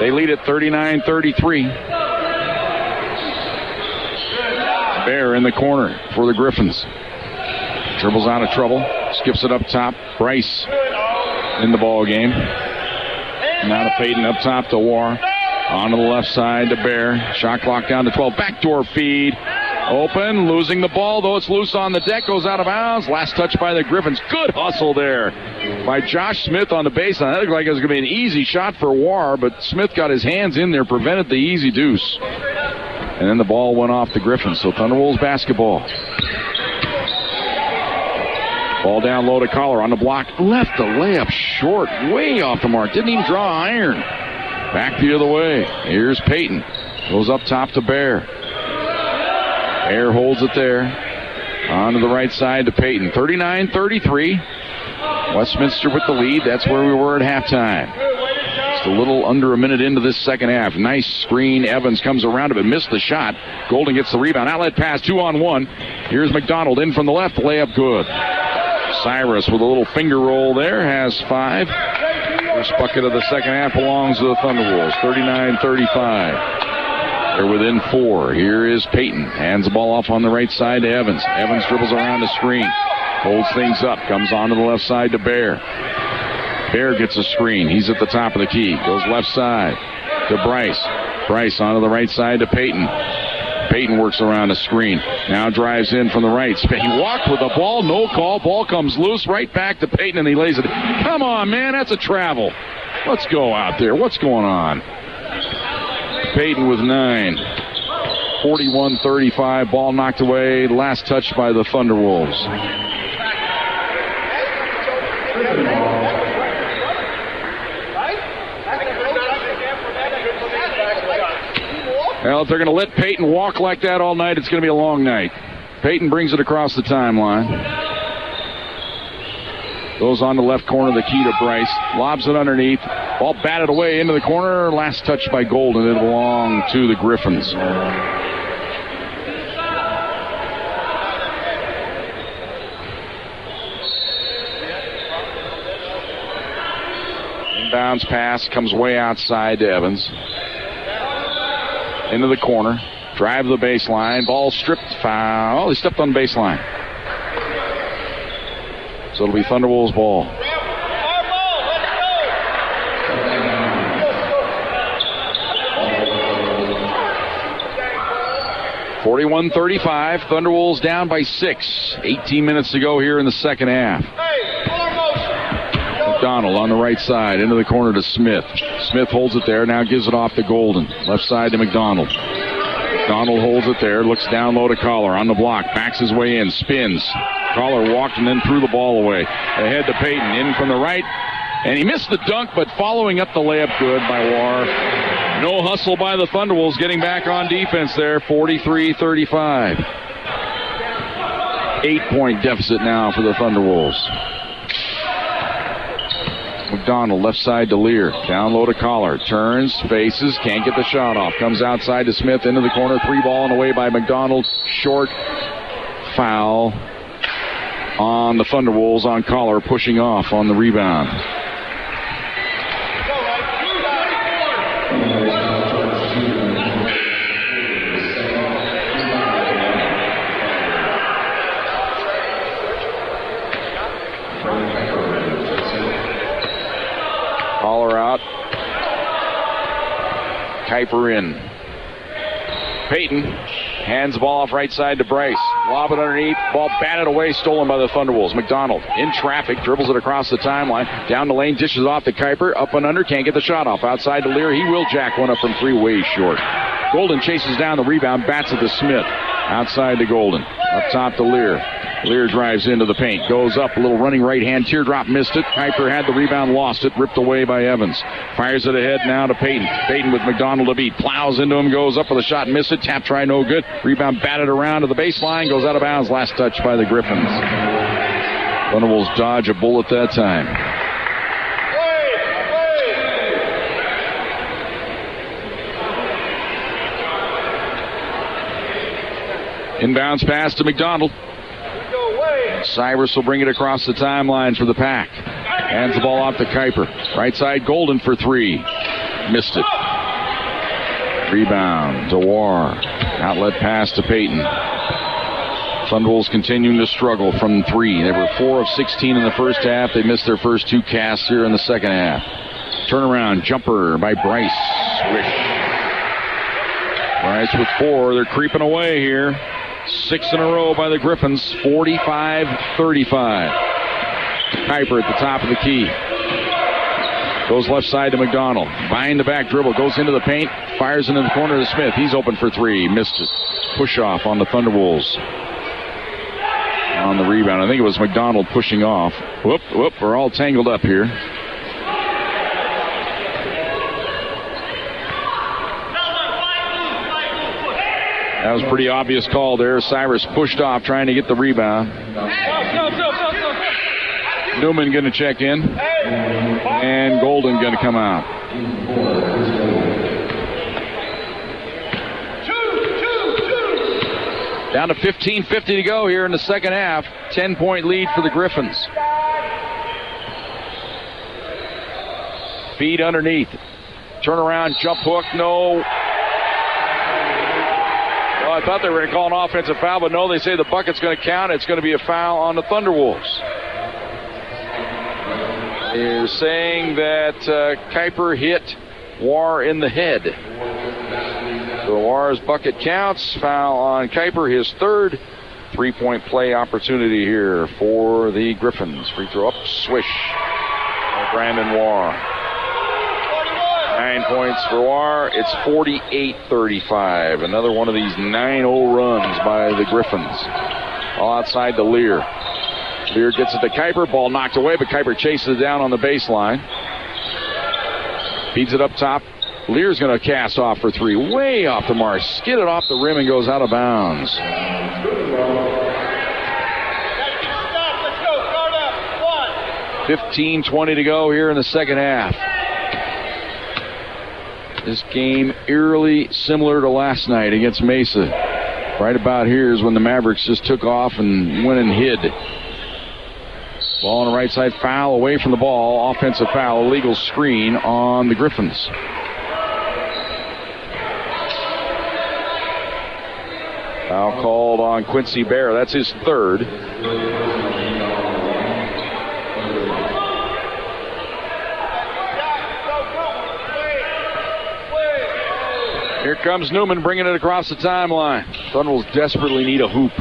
A: They lead at 39-33. Bear in the corner for the Griffins. Dribbles out of trouble. Skips it up top. Bryce in the ball game. Now to Payton up top to War. On to the left side to Bear. Shot clock down to 12. Backdoor feed. Open, losing the ball, though it's loose on the deck, goes out of bounds. Last touch by the Griffins. Good hustle there by Josh Smith on the baseline. That looked like it was going to be an easy shot for War, but Smith got his hands in there, prevented the easy deuce. And then the ball went off the Griffins, so Thunderwolves basketball. Ball down low to Collar on the block. Left the layup short, way off the mark. Didn't even draw iron. Back the other way. Here's Payton. Goes up top to Bear. Bear holds it there. On to the right side to Payton. 39-33. Westminster with the lead. That's where we were at halftime. Just a little under a minute into this second half. Nice screen. Evans comes around it, but missed the shot. Golden gets the rebound. Outlet pass, 2-on-1. Here's McDonald in from the left. Layup good. Cyrus with a little finger roll there has 5. First bucket of the second half belongs to the Thunderwolves. 39-35. They're within 4. Here is Payton. Hands the ball off on the right side to Evans. Evans dribbles around the screen. Holds things up. Comes on to the left side to Bear. Bear gets a screen. He's at the top of the key. Goes left side to Bryce. Bryce onto the right side to Payton. Payton works around the screen. Now drives in from the right. He walked with the ball. No call. Ball comes loose. Right back to Payton, and he lays it. Come on, man. That's a travel. Let's go out there. What's going on? Payton with 9. 41-35. Ball knocked away. Last touch by the Thunderwolves. Well, if they're going to let Payton walk like that all night, it's going to be a long night. Payton brings it across the timeline. Goes on the left corner of the key to Bryce. Lobs it underneath. Ball batted away into the corner. Last touch by Golden. It belonged to the Griffins. Inbounds pass comes way outside to Evans. Into the corner. Drive the baseline. Ball stripped. Foul. He stepped on the baseline. So it'll be Thunderwolves ball. 41-35. Thunderwolves down by 6. 18 minutes to go here in the second half. McDonald on the right side. Into the corner to Smith. Smith holds it there. Now gives it off to Golden. Left side to McDonald. McDonald holds it there. Looks down low to Collar on the block. Backs his way in. Spins. Collar walked and then threw the ball away. Ahead to Payton. In from the right. And he missed the dunk, but following up the layup good by War. No hustle by the Thunderwolves. Getting back on defense there. 43-35. 8-point deficit now for the Thunderwolves. McDonald left side to Lear. Down low to Collar. Turns, faces, can't get the shot off. Comes outside to Smith into the corner. 3 ball and away by McDonald. Short foul on the Thunderwolves on Collar, pushing off on the rebound. Collar out. Kuiper in. Payton hands the ball off right side to Bryce. Lob it underneath. Ball batted away, stolen by the Thunderwolves. McDonald in traffic, dribbles it across the timeline. Down the lane, dishes off to Kuiper. Up and under, can't get the shot off. Outside to Lear. He will jack one up from 3, way short. Golden chases down the rebound, bats it to Smith. Outside to Golden. Up top to Lear. Lear drives into the paint. Goes up, a little running right hand. Teardrop missed it. Kuiper had the rebound, lost it. Ripped away by Evans. Fires it ahead now to Payton. Payton with McDonald to beat. Plows into him, goes up with a shot, missed it. Tap try, no good. Rebound batted around to the baseline. Goes out of bounds. Last touch by the Griffins. Thunderwolves dodge a bullet that time. Inbounds pass to McDonald. Cyrus will bring it across the timeline for the Pack. Hands the ball off to Kuiper. Right side, Golden for 3. Missed it. Rebound to War. Outlet pass to Payton. Thunderwolves continuing to struggle from 3. They were 4 of 16 in the first half. They missed their first 2 casts here in the second half. Turnaround jumper by Bryce. Swish. Bryce with 4. They're creeping away here. 6 in a row by the Griffins. 45-35. Kuiper at the top of the key. Goes left side to McDonald. Behind the back dribble. Goes into the paint. Fires into the corner to Smith. He's open for 3. Missed it. Push off on the Thunderwolves. On the rebound. I think it was McDonald pushing off. Whoop. We're all tangled up here. That was a pretty obvious call there. Cyrus pushed off trying to get the rebound. Newman going to check in. And Golden going to come out. Down to 15:50 to go here in the second half. 10-point lead for the Griffins. Feed underneath. Turnaround, jump hook, no. Well, I thought they were going to call an offensive foul, but no, they say the bucket's going to count. It's going to be a foul on the Thunderwolves. They're saying that Kuiper hit War in the head. So War's bucket counts. Foul on Kuiper, his third. 3-point play opportunity here for the Griffins. Free throw up, swish. Brandon War. 9 points for War. It's 48-35. Another one of these 9-0 runs by the Griffins. All outside to Lear. Lear gets it to Kuiper. Ball knocked away, but Kuiper chases it down on the baseline. Feeds it up top. Lear's going to cast off for three. Way off the mark. Skid it off the rim and goes out of bounds. 15:20 to go here in the second half. This game eerily similar to last night against Mesa. Right about here is when the Mavericks just took off and went and hid. Ball on the right side, foul away from the ball. Offensive foul, illegal screen on the Griffins. Foul called on Quincy Bear. That's his third. Here comes Newman bringing it across the timeline. Thunderbolts desperately need a hoop.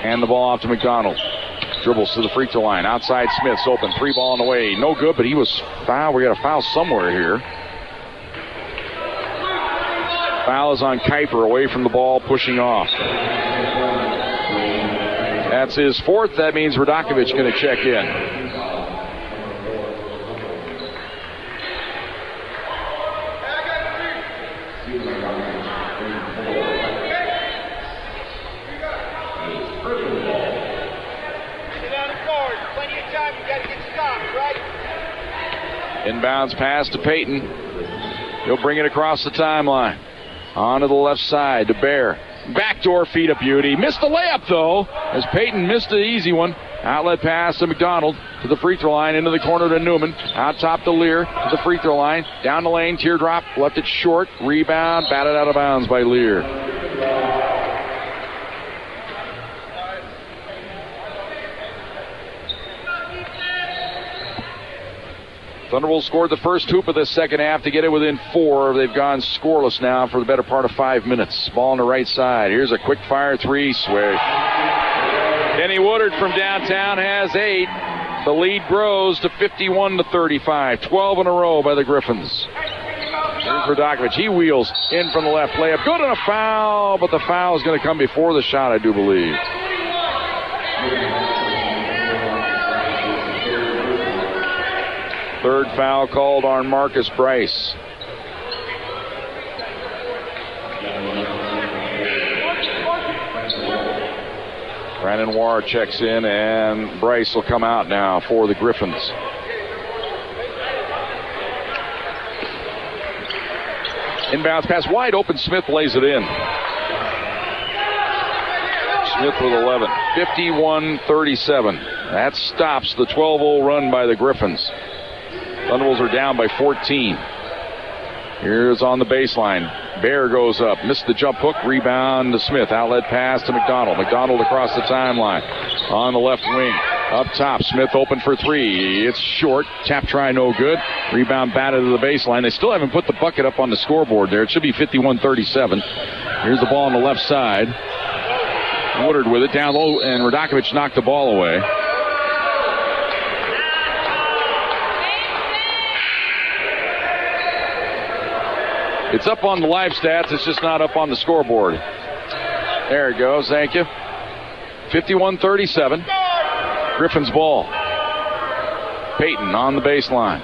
A: And the ball off to McDonald. Dribbles to the free throw line. Outside Smith's open. 3-ball on the way. No good, but he was fouled. We got a foul somewhere here. Foul is on Kuiper, away from the ball, pushing off. That's his fourth. That means Radakovic going to check in. Inbounds pass to Payton. He'll bring it across the timeline. Onto the left side to Bear. Backdoor feed a beauty. Missed the layup, though, as Payton missed the easy one. Outlet pass to McDonald to the free throw line, into the corner to Newman. Out top to Lear to the free throw line. Down the lane, teardrop, left it short. Rebound, batted out of bounds by Lear. Thunderbolts scored the first hoop of the second half to get it within 4. They've gone scoreless now for the better part of 5 minutes. Ball on the right side. Here's a quick fire three. Swish. Kenny Woodard from downtown has 8. The lead grows to 51-35. 12 in a row by the Griffins. Here's Radakovic. He wheels in from the left. Layup good and a foul, but the foul is going to come before the shot, I do believe. Third foul called on Marcus Bryce. Brandon War checks in, and Bryce will come out now for the Griffins. Inbounds pass wide open. Smith lays it in. Smith with 11. 51-37. That stops the 12-0 run by the Griffins. Thunderbolts are down by 14. Here's on the baseline. Bear goes up. Missed the jump hook. Rebound to Smith. Outlet pass to McDonald. McDonald across the timeline. On the left wing. Up top. Smith open for 3. It's short. Tap try no good. Rebound batted to the baseline. They still haven't put the bucket up on the scoreboard there. It should be 51-37. Here's the ball on the left side. Woodard with it down low, and Radakovic knocked the ball away. It's up on the live stats. It's just not up on the scoreboard. There it goes. Thank you. 51-37. Griffin's ball. Payton on the baseline.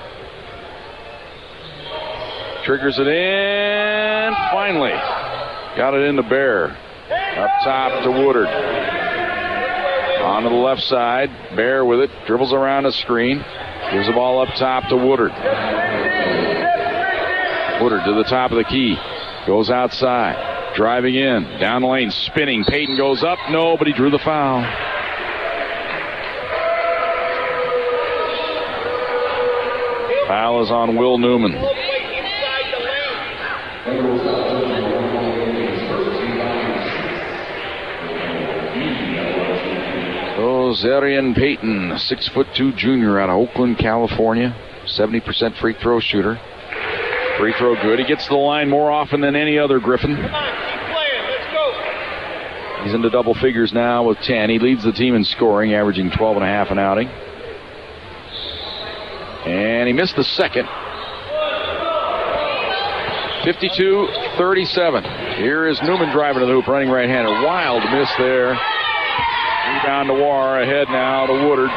A: Triggers it in. Finally. Got it into Bear. Up top to Woodard. Onto the left side. Bear with it. Dribbles around a screen. Gives the ball up top to Woodard. Woodard to the top of the key. Goes outside. Driving in. Down the lane. Spinning. Payton goes up. No, but he drew the foul. Foul is on Will Newman. Zarian Payton, 6'2" junior out of Oakland, California. 70% free throw shooter. Free throw good. He gets to the line more often than any other Griffin.
D: Come on, keep playing. Let's go.
A: He's into double figures now with 10. He leads the team in scoring, averaging 12.5 an outing. And he missed the second. 52-37. Here is Newman driving to the hoop, running right-handed. Wild miss there. Rebound to War, ahead now to Woodard.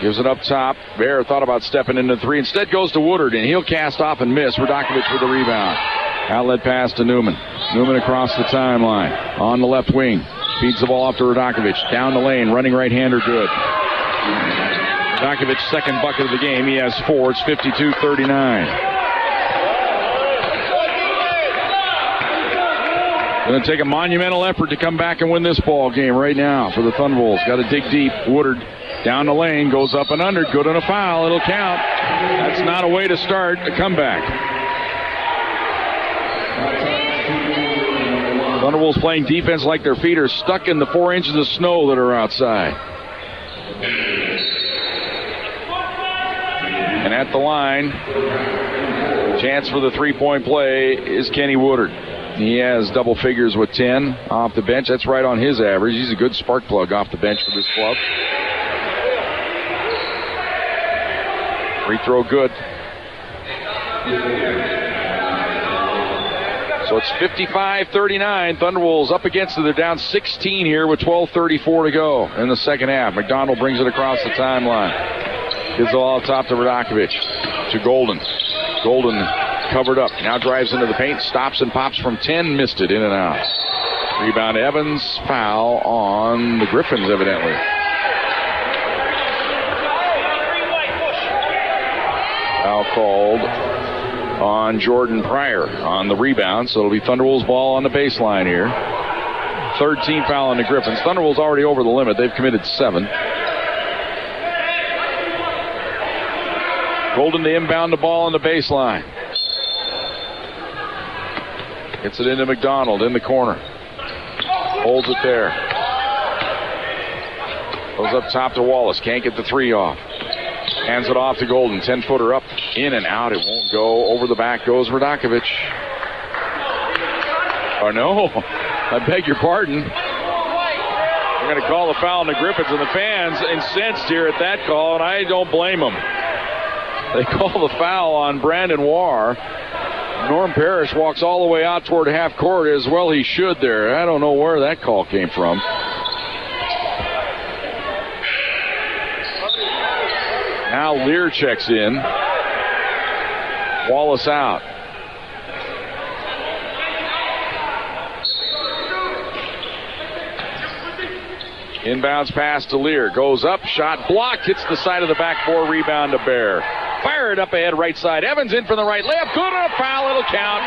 A: Gives it up top. Bear thought about stepping into three. Instead goes to Woodard, and he'll cast off and miss. Radakovic with the rebound. Outlet pass to Newman. Newman across the timeline. On the left wing. Feeds the ball off to Radakovic. Down the lane, running right-hander good. Radakovic's second bucket of the game. He has 4. It's 52-39. Going to take a monumental effort to come back and win this ball game right now for the Thunderbolts. Got to dig deep. Woodard down the lane, goes up and under. Good on a foul. It'll count. That's not a way to start a comeback. Thunderbolts playing defense like their feet are stuck in the 4 inches of snow that are outside. And at the line, chance for the three-point play is Kenny Woodard. He has double figures with 10 off the bench. That's right on his average. He's a good spark plug off the bench for this club. Free throw good. So it's 55-39. Thunderwolves up against it. They're down 16 here with 12:34 to go in the second half. McDonald brings it across the timeline. Gives the ball top to Radakovic. To Golden. Golden covered up. Now drives into the paint. Stops and pops from 10. Missed it. In and out. Rebound Evans. Foul on the Griffins, evidently. Foul called on Jordan Pryor on the rebound. So it'll be Thunderwolves ball on the baseline here. Third team foul on the Griffins. Thunderwolves already over the limit. They've committed 7. Golden to inbound the ball on the baseline. Gets it into McDonald in the corner. Holds it there. Goes up top to Wallace. Can't get the three off. Hands it off to Golden. 10-footer up. In and out. It won't go. Over the back goes Radakovic. Oh, no. I beg your pardon. We're going to call the foul on the Griffins, and the fans incensed here at that call, and I don't blame them. They call the foul on Brandon Warr. Norm Parrish walks all the way out toward half court, as well he should there. I don't know where that call came from. Now Lear checks in. Wallace out. Inbounds pass to Lear. Goes up, shot blocked, hits the side of the backboard, rebound to Bear. Fire it up ahead, right side. Evans in for the right layup. Good on a foul. It'll count.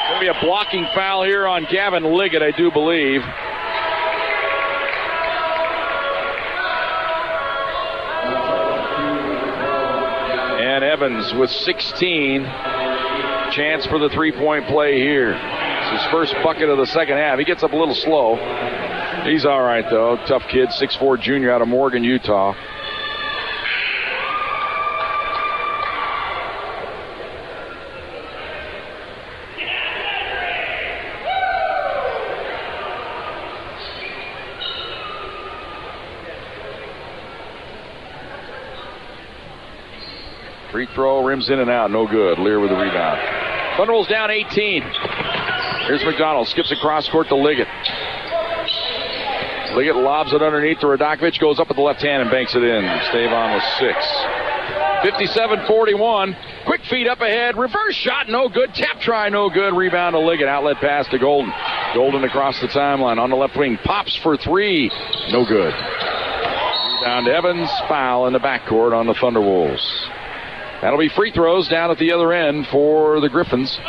A: Going to be a blocking foul here on Gavin Liggett, I do believe. And Evans with 16. Chance for the three-point play here. It's his first bucket of the second half. He gets up a little slow. He's all right, though. Tough kid, 6'4" junior out of Morgan, Utah. Free throw, rims in and out, no good. Lear with the rebound. Thunderbolts down 18. Here's McDonald, skips across court to Liggett. Liggett lobs it underneath to Radakovic, goes up with the left hand and banks it in. Stavon with 6. 57-41. Quick feed up ahead, reverse shot, no good. Tap try, no good. Rebound to Liggett, outlet pass to Golden. Golden across the timeline on the left wing. Pops for three. No good. Rebound to Evans. Foul in the backcourt on the Thunderwolves. That'll be free throws down at the other end for the Griffins.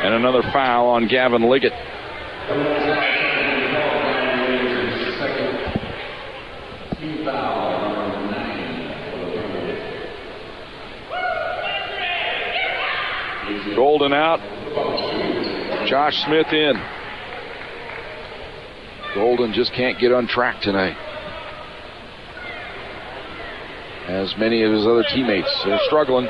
A: And another foul on Gavin Liggett. Golden out. Josh Smith in. Golden just can't get on track tonight. As many of his other teammates. They're struggling.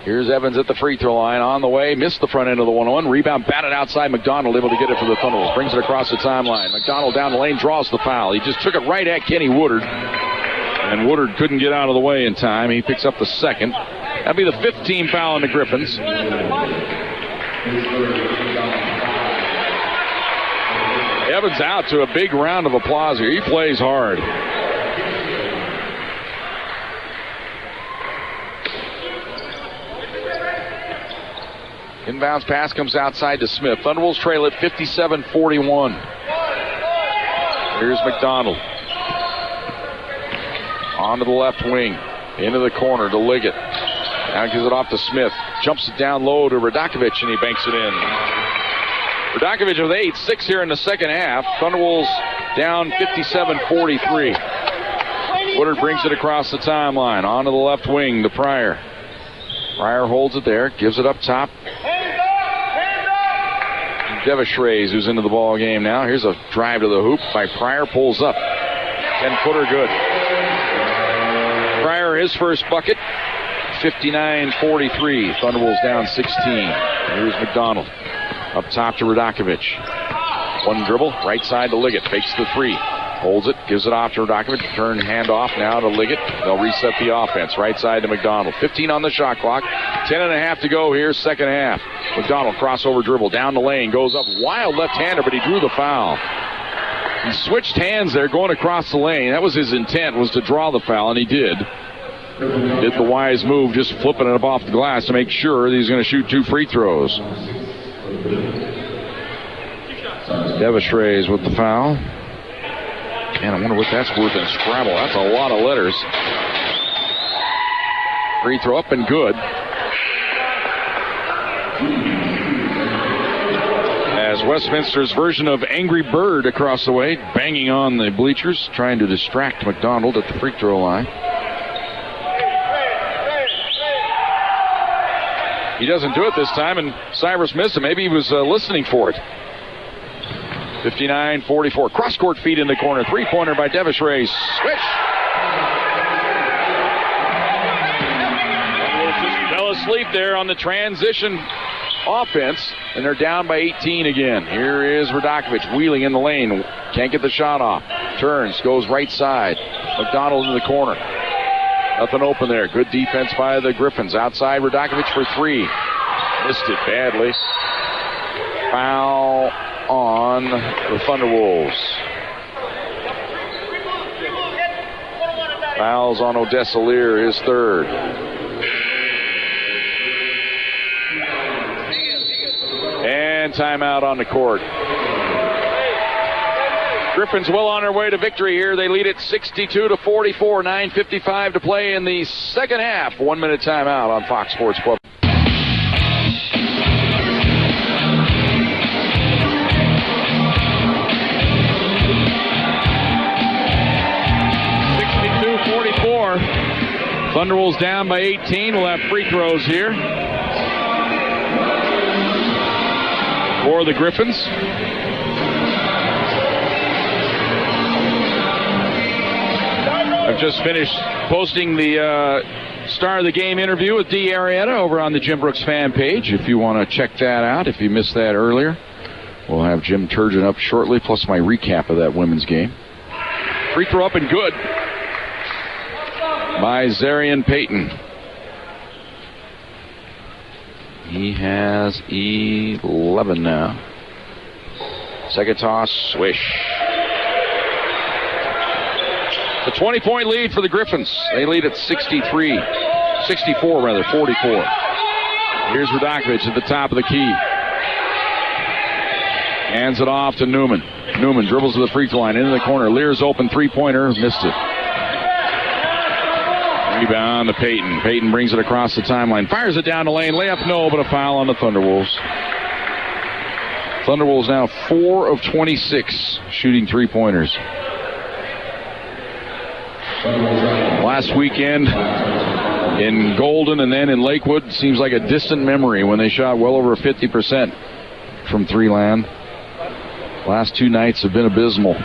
A: Here's Evans at the free throw line. On the way. Missed the front end of the 1-on-1. Rebound batted outside. McDonald able to get it for the Thunderbolts. Brings it across the timeline. McDonald down the lane. Draws the foul. He just took it right at Kenny Woodard. And Woodard couldn't get out of the way in time. He picks up the second. That'll be the 15th foul on the Griffins. Evans out to a big round of applause here. He plays hard. Inbounds pass comes outside to Smith. Thunderbolts trail at 57-41. Here's McDonald. Onto the left wing. Into the corner to Liggett. Now gives it off to Smith. Jumps it down low to Radakovic, and he banks it in. Radakovic with 8-6 here in the second half. Thunderwolves down 57-43. Woodard brings it across the timeline. Onto the left wing to Pryor. Pryor holds it there. Gives it up top. Devishrays, who's into the ball game now. Here's a drive to the hoop by Pryor. Pulls up. 10-footer good. Pryor, his first bucket. 59-43. Thunderwolves down 16. Here's McDonald. Up top to Radakovic. One dribble. Right side to Liggett. Fakes the three. Holds it. Gives it off to Radakovic. Turn handoff now to Liggett. They'll reset the offense. Right side to McDonald. 15 on the shot clock. 10.5 to go here, second half. McDonald crossover dribble. Down the lane. Goes up. Wild left-hander, but he drew the foul. He switched hands there going across the lane. That was his intent, was to draw the foul, and he did. Did the wise move, just flipping it up off the glass to make sure that he's going to shoot two free throws. Devishrays with the foul. Man, I wonder what that's worth in Scrabble. That's a lot of letters. Free throw up and good. As Westminster's version of Angry Bird across the way, banging on the bleachers, trying to distract McDonald at the free throw line. He doesn't do it this time, and Cyrus missed it. Maybe he was listening for it. 59-44. Cross-court feed in the corner. Three-pointer by Devishray. Swish! Just fell asleep there on the transition offense, and they're down by 18 again. Here is Radakovic wheeling in the lane. Can't get the shot off. Turns, goes right side. McDonald in the corner. Nothing open there. Good defense by the Griffins. Outside, Radakovic for three. Missed it badly. Foul on the Thunderwolves. Fouls on Odessa Lear, his third. And timeout on the court. Griffins well on their way to victory here. They lead it 62-44. 9:55 to play in the second half. 1 minute timeout on Fox Sports Pueblo. 62-44. Thunderwolves down by 18. We'll have free throws here for the Griffins. I've just finished posting the Star of the Game interview with Dee Arrieta over on the Jim Brooks fan page. If you want to check that out, if you missed that earlier, we'll have Jim Turgeon up shortly, plus my recap of that women's game. Free throw up and good by Zarian Payton. He has 11 now. Second toss, swish. A 20-point lead for the Griffins. They lead at 44. Here's Radakovich at the top of the key. Hands it off to Newman. Newman dribbles to the free throw line, into the corner. Lear's open three-pointer, missed it. Rebound to Payton. Payton brings it across the timeline. Fires it down the lane. Layup, no, but a foul on the Thunderwolves. Thunderwolves now 4 of 26 shooting three-pointers. Last weekend in Golden and then in Lakewood seems like a distant memory when they shot well over 50% from three land. Last 2 nights have been abysmal.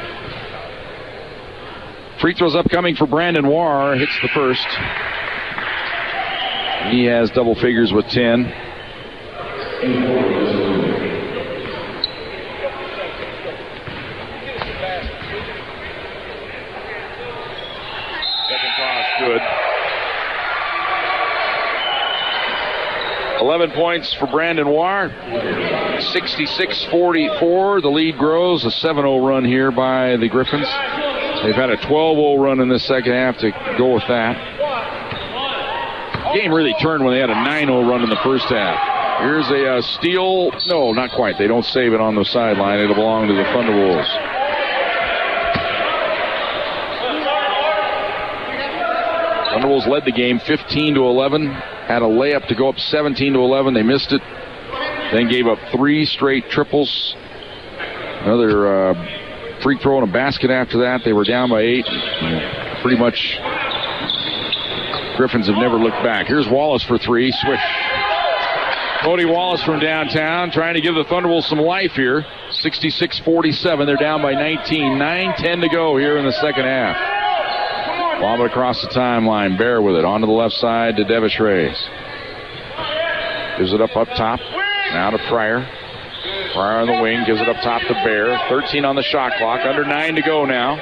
A: Free throws upcoming for Brandon Warr. Hits the first. He has double figures with 10. Second toss, good. 11 points for Brandon Warr. 66-44. The lead grows. A 7-0 run here by the Griffins. They've had a 12-0 run in this second half to go with that. Game really turned when they had a 9-0 run in the first half. Here's a steal. No, not quite. They don't save it on the sideline. It'll belong to the Thunderwolves. Thunderwolves led the game 15-11. Had a layup to go up 17-11. They missed it. Then gave up 3 straight triples. Another free throw and a basket after that. They were down by 8. Pretty much Griffins have never looked back. Here's Wallace for 3. Swish. Cody Wallace from downtown trying to give the Thunderwolves some life here. 66-47. They're down by 19. 9-10 to go here in the second half. Lob it across the timeline. Bear with it. Onto the left side to Devish Reyes. Gives it up top. Now to Pryor. Pryor on the wing. Gives it up top to Bear. 13 on the shot clock. Under 9 to go now.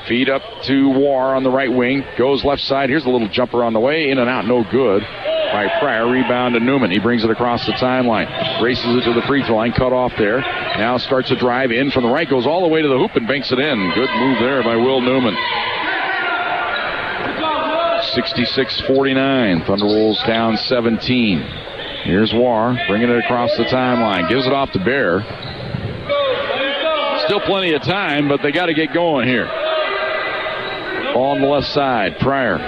A: Feed up to Warr on the right wing. Goes left side. Here's a little jumper on the way. In and out. No good by Pryor. Rebound to Newman. He brings it across the timeline. Races it to the free throw line. Cut off there. Now starts a drive in from the right. Goes all the way to the hoop and banks it in. Good move there by Will Newman. 66-49. Thunderwolves down 17. Here's Warr bringing it across the timeline. Gives it off to Bear. Still plenty of time, but they got to get going here. Ball on the left side. Pryor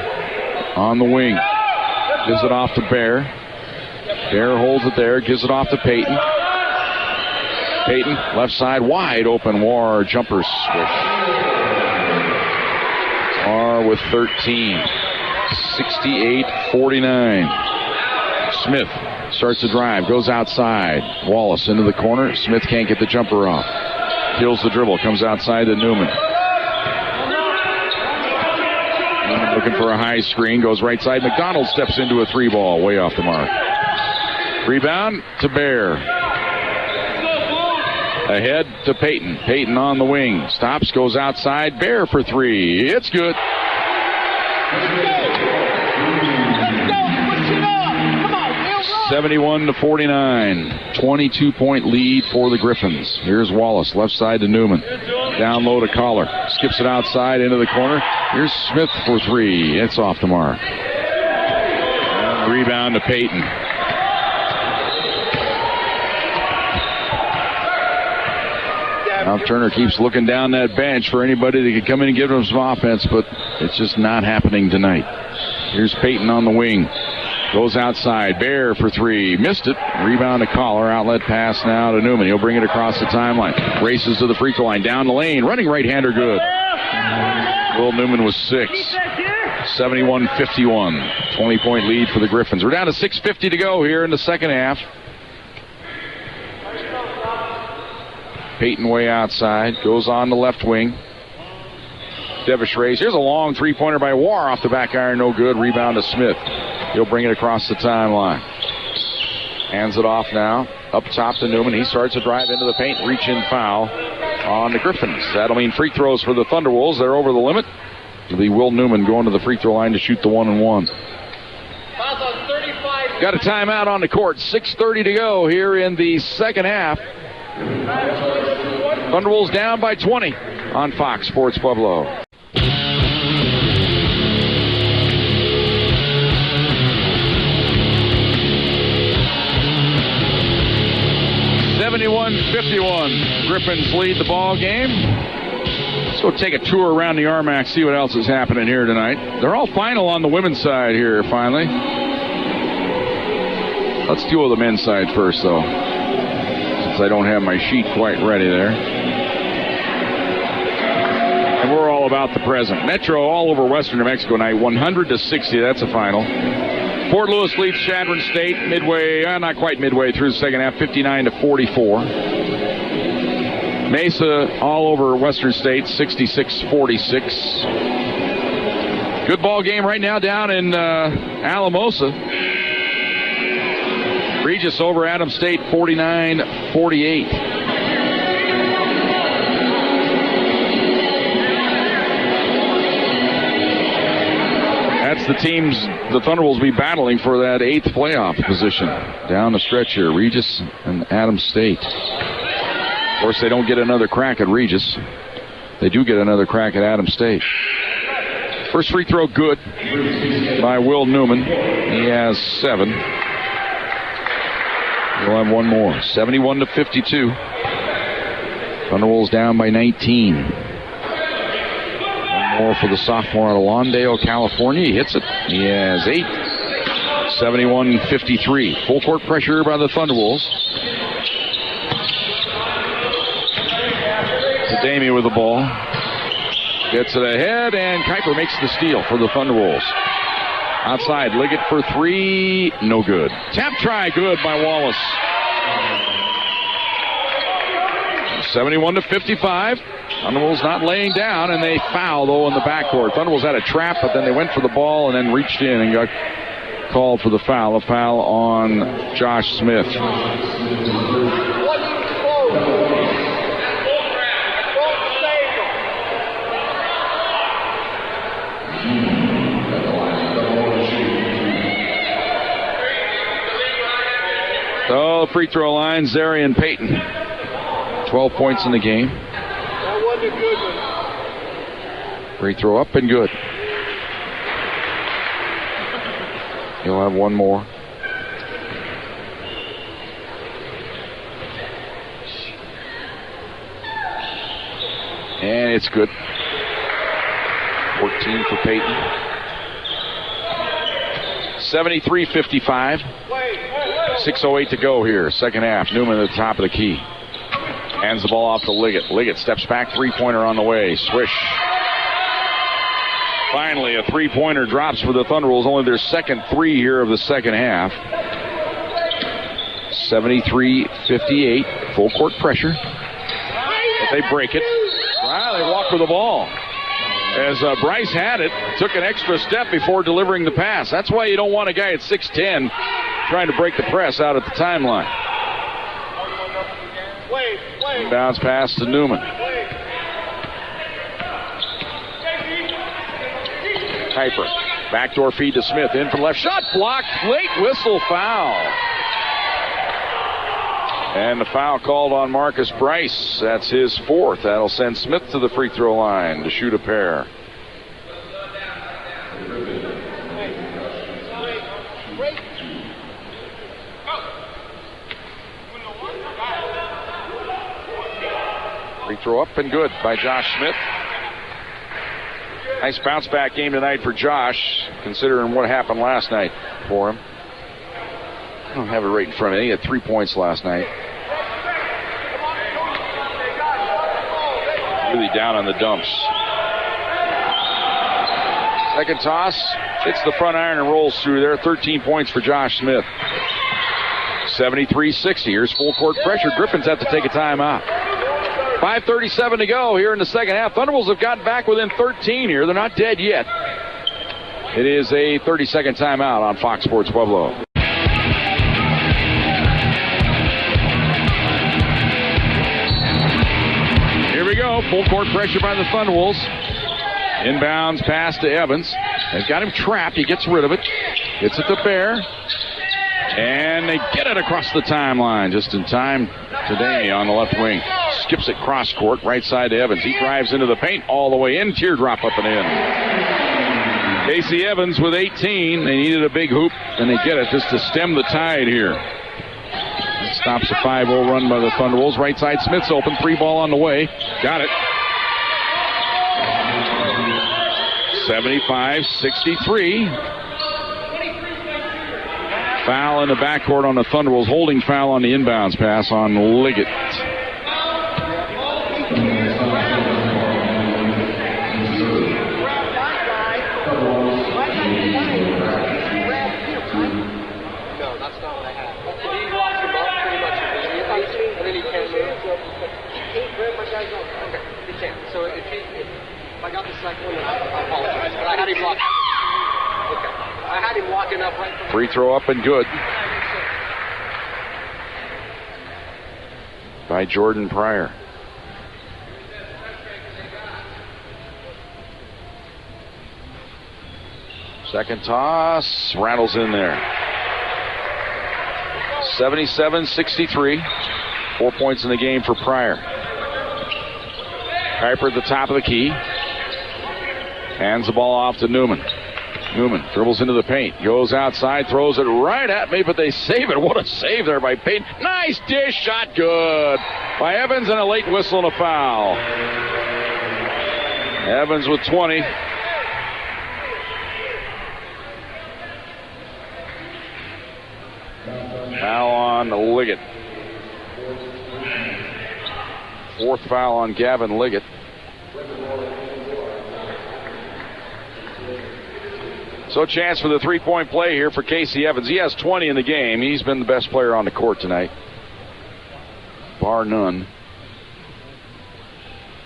A: on the wing. Gives it off to Bear. Bear holds it there. Gives it off to Payton. Payton, left side, wide open. Warr, jumper switch. Warr with 13. 68-49. Smith starts to drive, goes outside. Wallace into the corner. Smith can't get the jumper off. Kills the dribble, comes outside to Newman. Newman looking for a high screen, goes right side. McDonald steps into a 3-ball, way off the mark. Rebound to Bear. Ahead to Payton. Payton on the wing. Stops, goes outside. Bear for 3. It's good. 71-49. 22-point lead for the Griffins. Here's Wallace, left side to Newman. Down low to Collar. Skips it outside into the corner. Here's Smith for 3. It's off the mark. Rebound to Payton. Now Turner keeps looking down that bench for anybody that could come in and give him some offense, but it's just not happening tonight. Here's Payton on the wing. Goes outside. Bear for 3. Missed it. Rebound to Collar. Outlet pass now to Newman. He'll bring it across the timeline. Races to the free throw line. Down the lane. Running right-hander good. Will Newman was 6. 71-51. 20-point lead for the Griffins. We're down to 6:50 to go here in the second half. Payton way outside. Goes on the left wing. Devish Reyes. Here's a long three-pointer by Warr off the back iron. No good. Rebound to Smith. He'll bring it across the timeline. Hands it off now. Up top to Newman. He starts to drive into the paint. Reach-in foul on the Griffins. That'll mean free throws for the Thunderwolves. They're over the limit. It'll be Will Newman going to the free throw line to shoot the 1-and-1. Got a timeout on the court. 6:30 to go here in the second half. Thunderwolves down by 20 on Fox Sports Pueblo. 71-51. Griffins lead the ball game. Let's go take a tour around the RMAC, see what else is happening here tonight. They're all final on the women's side here, finally. Let's deal with the men's side first, though, since I don't have my sheet quite ready there. And we're all about the present. Metro all over western New Mexico tonight, 100-60. That's a final. Fort Lewis leads Chadron State midway, not quite midway through the second half, 59-44. Mesa all over Western State, 66-46. Good ball game right now down in Alamosa. Regis over Adams State, 49-48. That's the teams the Thunderbolts will be battling for that 8th playoff position down the stretch here. Regis and Adams State. Of course, they don't get another crack at Regis. They do get another crack at Adams State. First free throw good by Will Newman. He has 7. He'll have one more. 71-52. Thunderbolts down by 19. More for the sophomore out of Lawndale, California. He hits it. He has 8. 71-53. Full court pressure by the Thunderwolves. Damie with the ball. Gets it ahead, and Kuiper makes the steal for the Thunderwolves. Outside, Liggett for 3. No good. Tap try good by Wallace. 71-55. Thunderwolves not laying down, and they foul, though, in the backcourt. Thunderwolves had a trap, but then they went for the ball and then reached in and got called for the foul. A foul on Josh Smith. So, free throw line, Zarian Payton. 12 points in the game.
D: That wasn't a good one.
A: Free throw up and good. He'll have one more. And it's good. 14 for Payton. 73-55. 6:08 to go here. Second half. Newman at the top of the key. Hands the ball off to Liggett. Liggett steps back. Three-pointer on the way. Swish. Finally, a three-pointer drops for the Thunderwolves. Only their second 3 here of the second half. 73-58. Full court pressure. But they break it. Wow, they walk with the ball. As Bryce had it, took an extra step before delivering the pass. That's why you don't want a guy at 6'10 trying to break the press out at the timeline. Bounce pass to Newman. Kuiper. Backdoor feed to Smith. In for the left. Shot blocked. Late whistle foul. And the foul called on Marcus Bryce. That's his 4th. That'll send Smith to the free throw line to shoot a pair. Free throw up and good by Josh Smith. Nice bounce back game tonight for Josh, considering what happened last night for him. I don't have it right in front of me. He had 3 points last night. Really down on the dumps. Second toss. Hits the front iron and rolls through there. 13 points for Josh Smith. 73-60. Here's full court pressure. Griffins have to take a timeout. 5:37 to go here in the second half. Thunderbolts have gotten back within 13 here. They're not dead yet. It is a 30-second timeout on Fox Sports Pueblo. Here we go. Full court pressure by the Thunderwolves. Inbounds pass to Evans. They've got him trapped. He gets rid of it. Gets it to Bear. And they get it across the timeline just in time to Damie on the left wing. Skips it cross court, right side to Evans. He drives into the paint all the way in. Teardrop up and in. Casey Evans with 18. They needed a big hoop, and they get it just to stem the tide here. It's Stops a 5-0 run by the Thunderwolves. Right side, Smith's open. 3 ball on the way. Got it. 75-63. Foul in the backcourt on the Thunderwolves. Holding foul on the inbounds pass on Liggett.
C: So if I got the second one, I apologize. But I had him locked. Okay. I had him locking up right from
A: Free throw up and good by Jordan Pryor. Second toss, rattles in there. 77-63. 4 points in the game for Pryor. Kuiper at the top of the key. Hands the ball off to Newman. Newman dribbles into the paint. Goes outside, throws it right at me, but they save it. What a save there by Payton. Nice dish shot, good by Evans, and a late whistle and a foul. Evans with 20. Foul on Liggett. Fourth foul on Gavin Liggett. So a chance for the three-point play here for Casey Evans. He has 20 in the game. He's been the best player on the court tonight, bar none.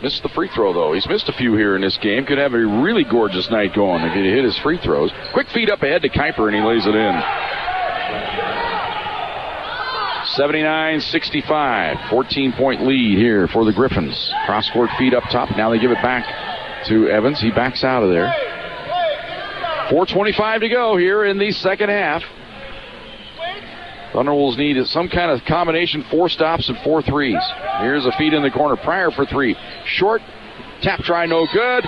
A: Missed the free throw, though. He's missed a few here in this game. Could have a really gorgeous night going if he hit his free throws. Quick feed up ahead to Kuiper, and he lays it in. 79-65. 14-point lead here for the Griffins. Cross-court feed up top. Now they give it back to Evans. He backs out of there. 4:25 to go here in the second half. Thunderwolves need some kind of combination, 4 stops and 4 threes. Here's a feed in the corner. Pryor for 3. Short. Tap try, no good.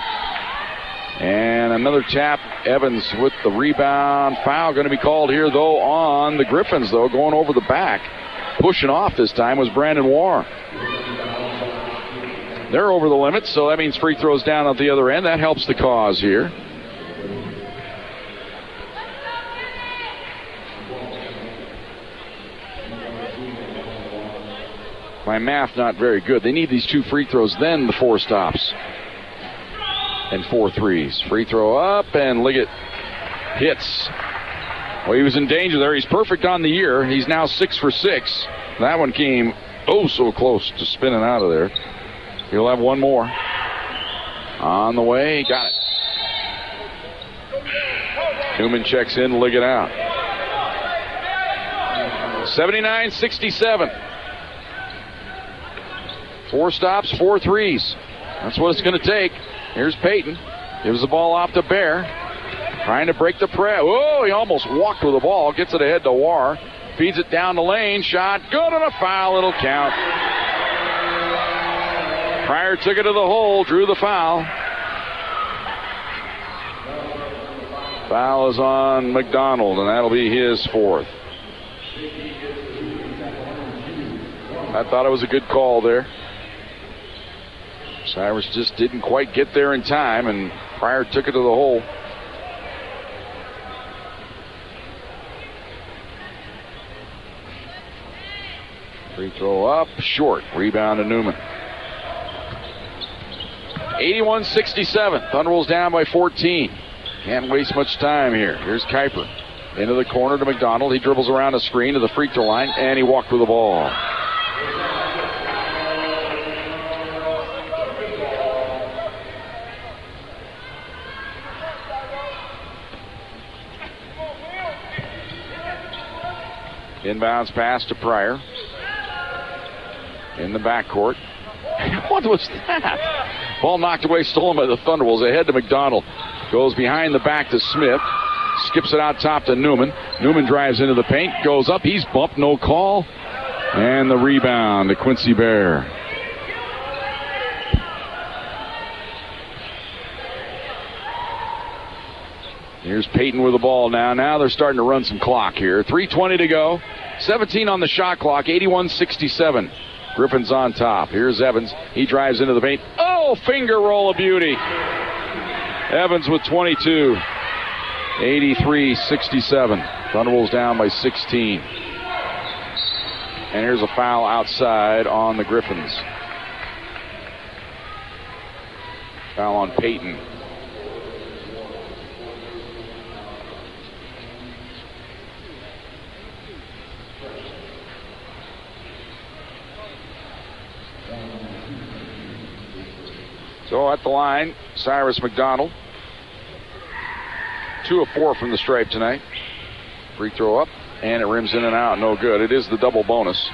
A: And another tap. Evans with the rebound. Foul going to be called here, though, on the Griffins, though, going over the back. Pushing off this time was Brandon Warr. They're over the limit, so that means free throws down at the other end. That helps the cause here. My math not very good. They need these 2 free throws, then the 4 stops. And 4 threes. Free throw up, and Liggett hits. Well, he was in danger there. He's perfect on the year. He's now 6 for 6. That one came so close to spinning out of there. He'll have one more. On the way, got it. Newman checks in, Liggett out. 79-67. 4 stops, 4 threes. That's what it's going to take. Here's Payton. Gives the ball off to Bear. Trying to break the press. Oh, he almost walked with the ball. Gets it ahead to Warr. Feeds it down the lane. Shot. Good on a foul. It'll count. Pryor took it to the hole. Drew the foul. Foul is on McDonald, and that'll be his 4th. I thought it was a good call there. Cyrus just didn't quite get there in time, and Pryor took it to the hole. Free throw up, short. Rebound to Newman. 81-67. Thunderwolves down by 14. Can't waste much time here. Here's Kuiper. Into the corner to McDonald. He dribbles around a screen to the free throw line, and he walked with the ball. Inbounds pass to Pryor. In the backcourt. What was that? Ball knocked away, stolen by the Thunderwolves. Ahead to McDonald. Goes behind the back to Smith. Skips it out top to Newman. Newman drives into the paint. Goes up. He's bumped. No call. And the rebound to Quincy Bear. Here's Payton with the ball now. Now they're starting to run some clock here. 3:20 to go. 17 on the shot clock, 81-67. Griffins on top. Here's Evans. He drives into the paint. Oh, finger roll of beauty. Evans with 22. 83-67. Thunderbolts down by 16. And here's a foul outside on the Griffins. Foul on Payton. So at the line, Cyrus McDonald. 2 of 4 from the stripe tonight. Free throw up, and it rims in and out. No good. It is the double bonus.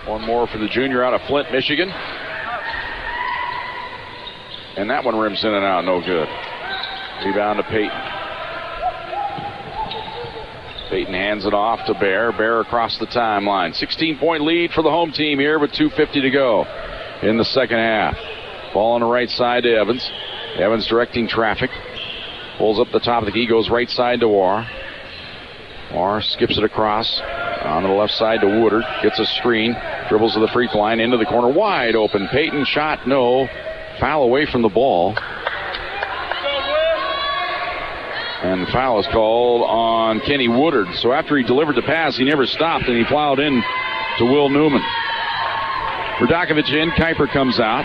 A: One more for the junior out of Flint, Michigan. And that one rims in and out. No good. Rebound to Payton. Payton hands it off to Bear. Bear across the timeline. 16-point lead for the home team here with 2:50 to go in the second half. Ball on the right side to Evans. Evans directing traffic. Pulls up the top of the key. Goes right side to Warr. Warr skips it across. On the left side to Woodard. Gets a screen. Dribbles to the free throw line. Into the corner. Wide open. Payton shot. No. Foul away from the ball. And the foul is called on Kenny Woodard. So after he delivered the pass, he never stopped, and he plowed in to Will Newman. Radakovich in. Kuiper comes out.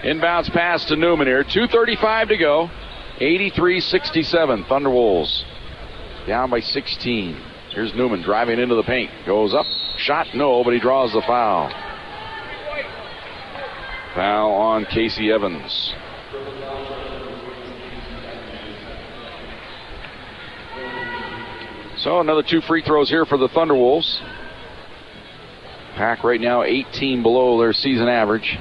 A: Inbounds pass to Newman here. 2:35 to go. 83-67. Thunderwolves down by 16. Here's Newman driving into the paint. Goes up. Shot no, but he draws the foul. Foul on Casey Evans. So another 2 free throws here for the Thunderwolves. Pack right now 18 below their season average.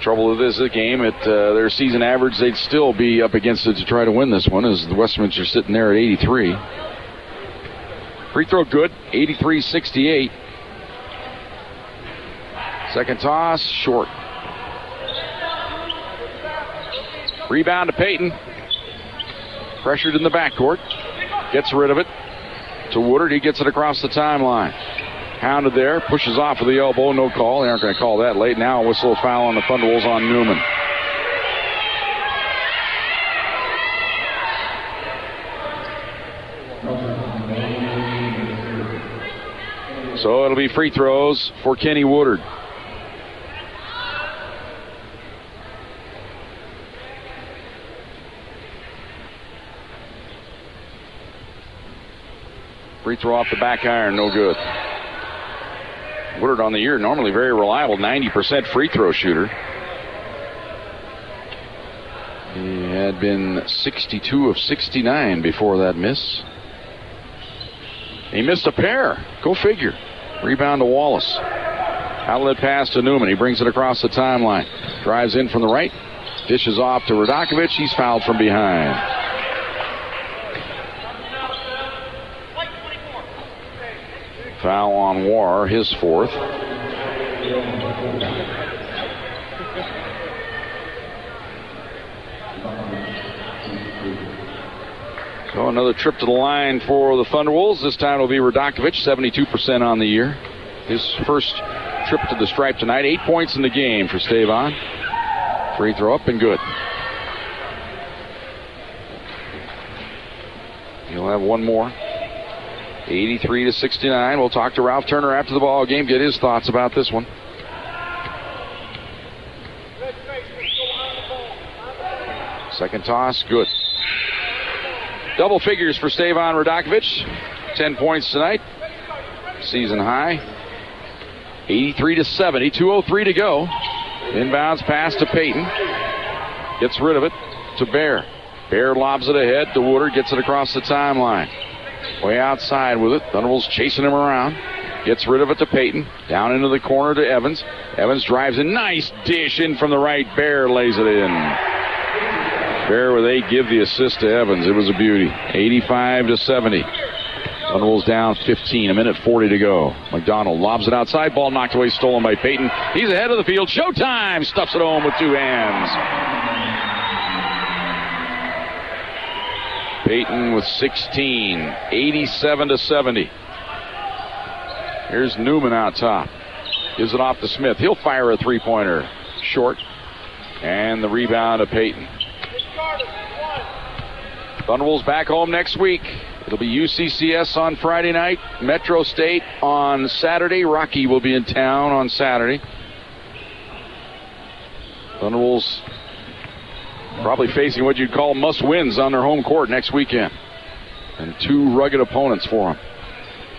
A: Trouble with this game at their season average, they'd still be up against it to try to win this one, as the Westminster sitting there at 83. Free throw good, 83-68. Second toss, short. Rebound to Payton. Pressured in the backcourt. Gets rid of it to Woodard. He gets it across the timeline. Hounded there, pushes off with the elbow, no call. They aren't going to call that late. Now a whistle foul on the Thunderwolves on Newman. So it'll be free throws for Kenny Woodard. Free throw off the back iron, no good. Woodard on the year, normally very reliable, 90% free throw shooter. He had been 62 of 69 before that miss. He missed a pair. Go figure. Rebound to Wallace. Outlet pass to Newman. He brings it across the timeline. Drives in from the right. Dishes off to Radakovich. He's fouled from behind. Foul on Warr, his 4th. So another trip to the line for the Thunderwolves. This time it'll be Radakovich, 72% on the year. His first trip to the stripe tonight. 8 points in the game for Stavon. Free throw up and good. He'll have one more. 83-69. We'll talk to Ralph Turner after the ball game, get his thoughts about this one. Second toss, good. Double figures for Stavon Radakovich. 10 points tonight. Season high. 83-70. 2:03 to go. Inbounds pass to Payton. Gets rid of it to Bear. Bear lobs it ahead to Woodard. Gets it across the timeline. Way outside with it. Thunderbolts chasing him around. Gets rid of it to Payton. Down into the corner to Evans. Evans drives a nice dish in from the right. Bear lays it in. Bear where they give the assist to Evans. It was a beauty. 85-70. Thunderwolves down 15. A minute 40 to go. McDonald lobs it outside. Ball knocked away, stolen by Payton. He's ahead of the field. Showtime! Stuffs it home with 2 hands. Payton with 16. 87-70. Here's Newman out top. Gives it off to Smith. He'll fire a three-pointer. Short. And the rebound to Payton. Thunderwolves back home next week. It'll be UCCS on Friday night. Metro State on Saturday. Rocky will be in town on Saturday. Thunderwolves probably facing what you'd call must-wins on their home court next weekend. And 2 rugged opponents for them.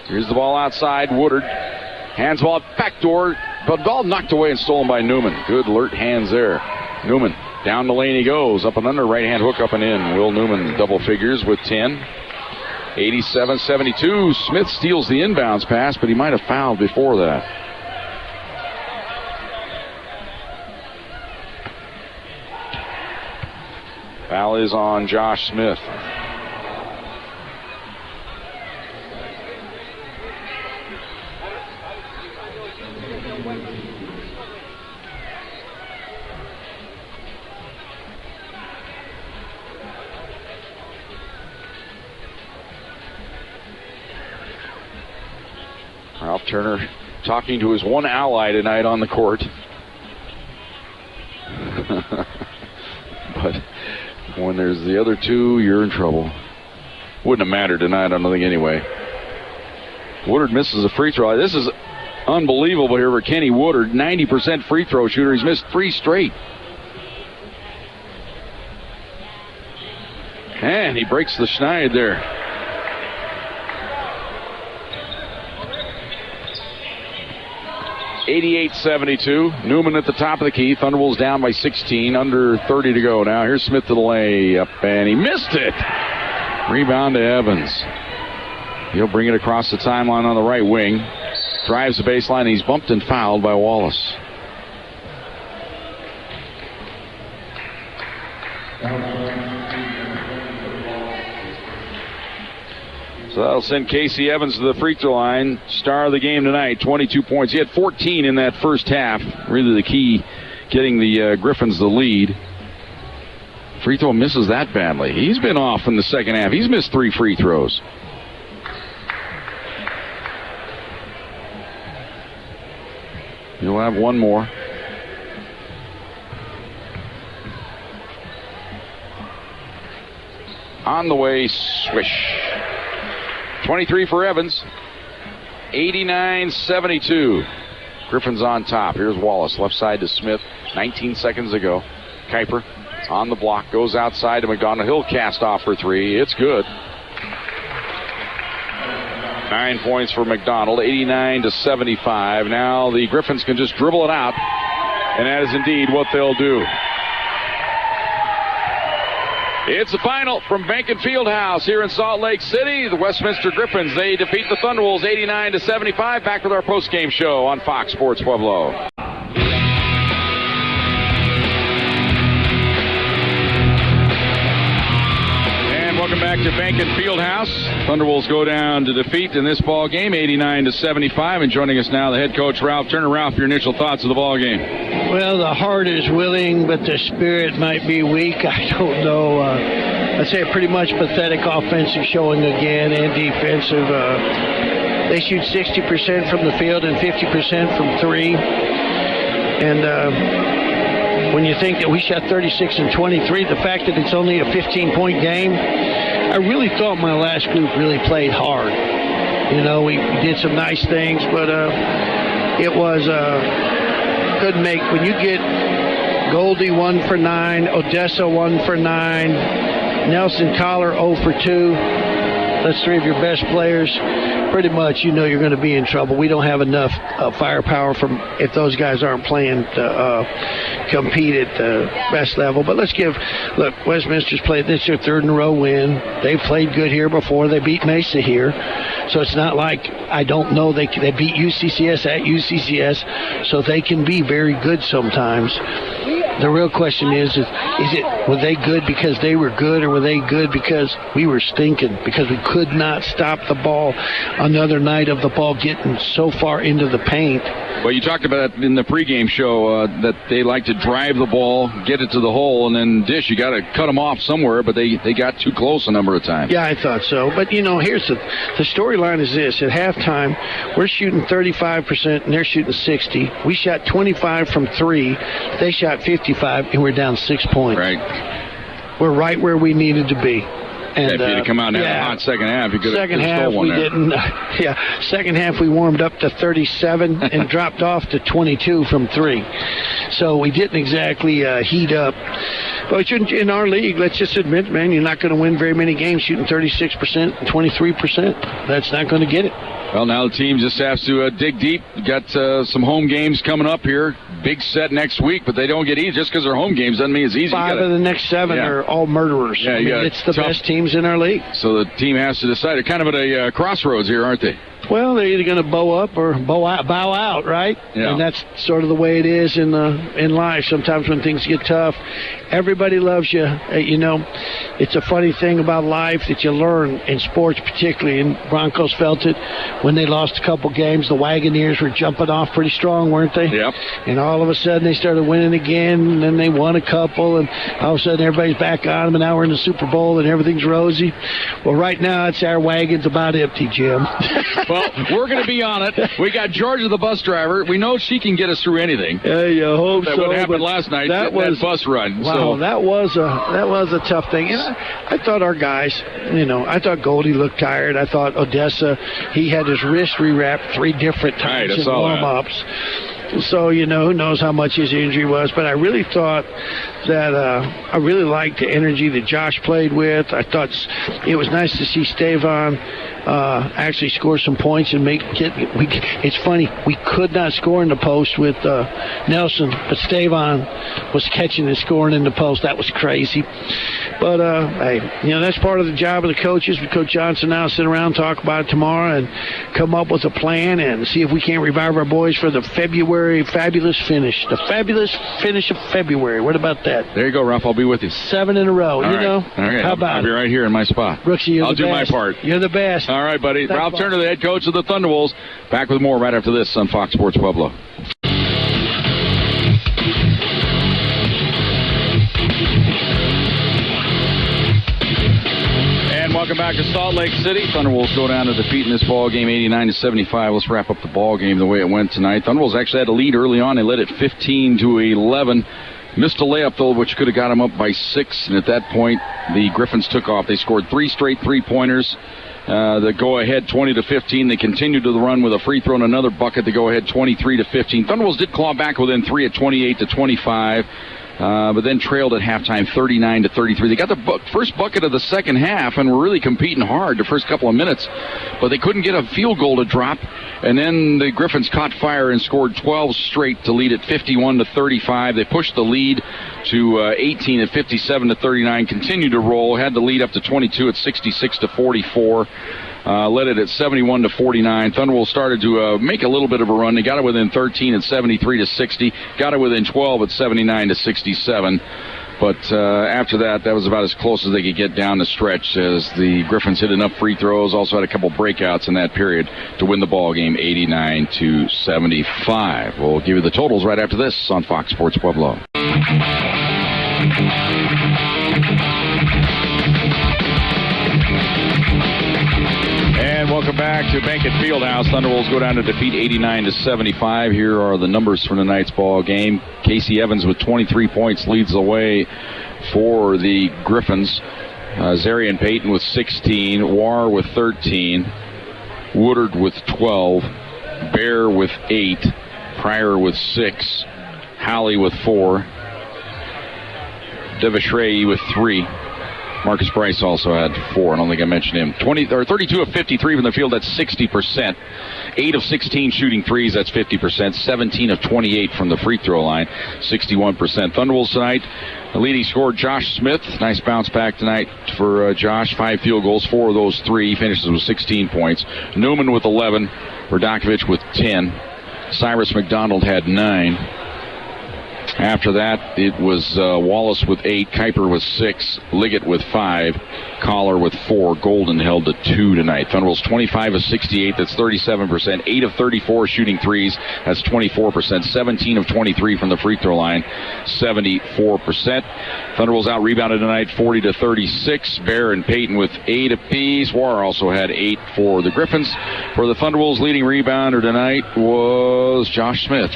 A: Here's the ball outside. Woodard hands ball backdoor, but ball knocked away and stolen by Newman. Good alert hands there. Newman down the lane he goes. Up and under, right hand hook up and in. Will Newman double figures with 10. 87-72. Smith steals the inbounds pass, but he might have fouled before that. Foul is on Josh Smith. Ralph Turner talking to his one ally tonight on the court. But when there's the other two, you're in trouble. Wouldn't have mattered tonight, I don't think, anyway. Woodard misses a free throw. This is unbelievable here for Kenny Woodard. 90% free throw shooter. He's missed 3 straight. And he breaks the schneid there. .88-72. Newman at the top of the key. Thunderwolves down by 16. Under 30 to go now. Here's Smith to the layup, and he missed it. Rebound to Evans. He'll bring it across the timeline on the right wing. Drives the baseline. He's bumped and fouled by Wallace. So that'll send Casey Evans to the free throw line. Star of the game tonight, 22 points. He had 14 in that first half. Really the key, getting the Griffins the lead. Free throw misses that badly. He's been off in the second half. He's missed 3 free throws. He'll have one more. On the way, swish. 23 for Evans. 89-72. Griffins on top. Here's Wallace. Left side to Smith. 19 seconds ago. Kuiper on the block. Goes outside to McDonald. He'll cast off for 3. It's good. 9 points for McDonald. 89-75. Now the Griffins can just dribble it out. And that is indeed what they'll do. It's the final from Benhken Fieldhouse here in Salt Lake City. The Westminster Griffins, they defeat the Thunderwolves 89-75. Back with our postgame show on Fox Sports Pueblo. Welcome back to Benhken Fieldhouse. Thunderwolves go down to defeat in this ball game, 89-75. And joining us now, the head coach, Ralph Turner. Ralph, your initial thoughts of the ball game?
B: Well, the heart is willing, but the spirit might be weak. I don't know. I'd say a pretty much pathetic offensive showing again and defensive. They shoot 60% from the field and 50% from 3. And when you think that we shot 36 and 23, the fact that it's only a 15-point game, I really thought my last group really played hard. You know, we did some nice things, but it was couldn't make. When you get Goldie 1 for 9, Odessa 1 for 9, Nelson Collar 0 for 2. That's 3 of your best players. Pretty much, you know you're going to be in trouble. We don't have enough firepower from if those guys aren't playing to compete at the best level. But let's look, Westminster's played this their 3rd in a row win. They've played good here before. They beat Mesa here. So it's not like I don't know they beat UCCS at UCCS, so they can be very good sometimes. The real question is it were they good because they were good, or were they good because we were stinking, because we could not stop the ball? Another night of the ball getting so far into the paint.
A: Well, you talked about that in the pregame show, that they like to drive the ball, get it to the hole, and then dish. You got to cut them off somewhere, but they got too close a number of times.
B: Yeah, I thought so. But, here's the storyline is this. At halftime, we're shooting 35%, and they're shooting 60%. We shot 25 from 3. They shot 55, and we're down 6 points.
A: Right.
B: We're right where we needed to be. And,
A: if you'd have come out and had a hot second half, you could have stole one there.
B: Second half, we didn't. Second half, we warmed up to 37 and dropped off to 22 from 3. So we didn't exactly heat up. But in our league, let's just admit, man, you're not going to win very many games shooting 36% and 23%. That's not going to get it.
A: Well, now the team just has to dig deep. Got some home games coming up here. Big set next week, but they don't get easy. Just because they're home games doesn't mean it's easy.
B: 5 of the next 7 are all murderers.
A: Yeah,
B: it's the best teams in our league.
A: So the team has to decide. They're kind of at a crossroads here, aren't they?
B: Well, they're either going to bow up or bow out, right?
A: Yeah.
B: And that's sort of the way it is in life. Sometimes when things get tough, everybody loves you. It's a funny thing about life that you learn in sports, particularly, and Broncos felt it when they lost a couple games. The Wagoneers were jumping off pretty strong, weren't they?
A: Yep.
B: And all of a sudden they started winning again, and then they won a couple, and all of a sudden everybody's back on them, and now we're in the Super Bowl and everything's rosy. Well, right now it's our wagon's about empty, Jim.
A: Well, we're going to be on it. We got Georgia, the bus driver. We know she can get us through anything.
B: Yeah, you hope
A: that
B: so.
A: What happened last night, that bus run.
B: Wow, that was a tough thing. And I thought our guys, I thought Goldie looked tired. I thought Odessa, he had his wrist rewrapped 3 different times in warm-ups. So, who knows how much his injury was. But I really thought that I really liked the energy that Josh played with. I thought it was nice to see Stavon actually score some points and it's funny, we could not score in the post with Nelson, but Stavon was catching and scoring in the post. That was crazy. But, hey, that's part of the job of the coaches. Coach Johnson now sit around, talk about it tomorrow, and come up with a plan and see if we can't revive our boys for the February fabulous finish. The fabulous finish of February. What about that?
A: There you go, Ralph. I'll be with you.
B: 7 in a row.
A: All right. All right.
B: How about
A: I'll be right here in my spot.
B: Brooksy,
A: I'll do my part.
B: You're the best.
A: All right, buddy. Ralph Turner, the head coach of the Thunderwolves. Back with more right after this on Fox Sports Pueblo. Welcome back to Salt Lake City. Thunderwolves go down to defeat in this ball game 89-75. Let's wrap up the ball game the way it went tonight. Thunderwolves actually had a lead early on. They led it 15-11. Missed a layup, though, which could have got them up by 6. And at that point, the Griffins took off. They scored 3 straight three-pointers. The go-ahead 20-15. They continued to the run with a free throw and another bucket to go ahead 23-15. Thunderwolves did claw back within 3 at 28-25. But then trailed at halftime 39-33. They got the first bucket of the second half and were really competing hard the first couple of minutes, but they couldn't get a field goal to drop. And then the Griffins caught fire and scored 12 straight to lead at 51-35. They pushed the lead to 18 at 57-39. Continued to roll. Had the lead up to 22 at 66-44. Led it at 71-49. Thunderwolves started to make a little bit of a run. They got it within 13 at 73-60. Got it within 12 at 79-67. But after that was about as close as they could get down the stretch, as the Griffins hit enough free throws. Also had a couple breakouts in that period to win the ball game 89-75. We'll give you the totals right after this on Fox Sports Pueblo. And welcome back to Benhken Fieldhouse. Thunderwolves go down to defeat 89-75. Here are the numbers from tonight's ball game. Casey Evans with 23 points leads the way for the Griffins. Zarian Payton with 16. Warr with 13. Woodard with 12. Bear with 8. Pryor with 6. Howley with 4. Devishray with 3. Marcus Bryce also had 4. I don't think I mentioned him. 32 of 53 from the field. That's 60%. 8 of 16 shooting threes. That's 50%. 17 of 28 from the free throw line. 61%. Thunderwolves tonight. The leading scorer, Josh Smith. Nice bounce back tonight for Josh. 5 field goals, 4 of those 3. He finishes with 16 points. Newman with 11. Radokovic with 10. Cyrus McDonald had 9. After that, it was Wallace with 8, Kuiper with 6, Liggett with 5, Collar with 4. Golden held to 2 tonight. Thunderwolves 25 of 68, that's 37%. 8 of 34 shooting threes, that's 24%. 17 of 23 from the free throw line, 74%. Thunderwolves out-rebounded tonight 40 to 36. Bear and Peyton with 8 apiece. War also had 8 for the Griffins. For the Thunderwolves, leading rebounder tonight was Josh Smith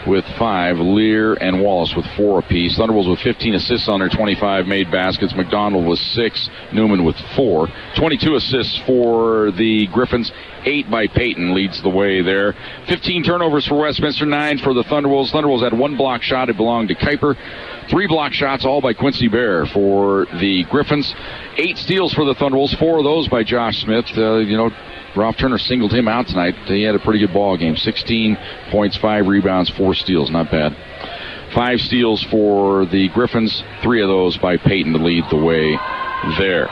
A: with 5, Lear and Wallace with 4 apiece. Thunderwolves with 15 assists on their 25 made baskets. McDonald with 6, Newman with 4. 22 assists for the Griffins. 8 by Peyton leads the way there. 15 turnovers for Westminster, 9 for the Thunderwolves. Thunderwolves had 1 block shot. It belonged to Kuiper. 3 block shots, all by Quincy Bear for the Griffins. 8 steals for the Thunderwolves. 4 of those by Josh Smith. Ralph Turner singled him out tonight. He had a pretty good ball game. 16 points, 5 rebounds, 4 steals. Not bad. 5 steals for the Griffins. 3 of those by Peyton to lead the way there.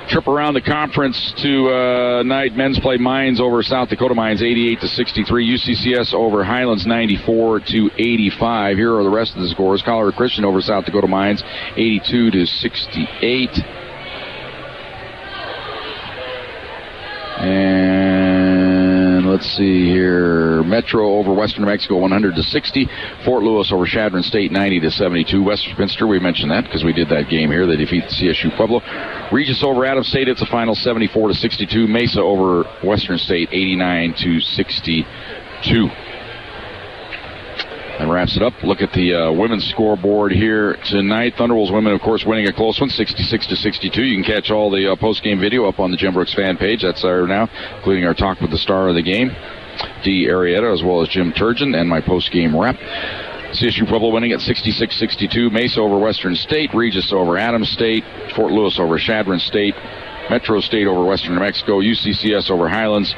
A: Trip around the conference tonight. Men's play Mines over South Dakota Mines 88 to 63. UCCS over Highlands 94 to 85. Here are the rest of the scores. Colorado Christian over South Dakota Mines 82 to 68. And let's see here. Metro over Western New Mexico 100 to 60. Fort Lewis over Chadron State 90 to 72. Westminster, we mentioned that because we did that game here. They defeat Csu-Pueblo. Regis over Adams State. It's a final 74 to 62. Mesa over Western State 89 to 62. That wraps it up. Look at the women's scoreboard here tonight. Thunderwolves women, of course, winning a close one, 66 to 62. You can catch all the post-game video up on the Jim Brooks fan page. That's there now, including our talk with the star of the game, Dee Arrieta, as well as Jim Turgeon, and my post-game rep. Csu-Pueblo winning at 66-62. Mesa over Western State. Regis over Adams State. Fort Lewis over Chadron State. Metro State over Western New Mexico. UCCS over Highlands.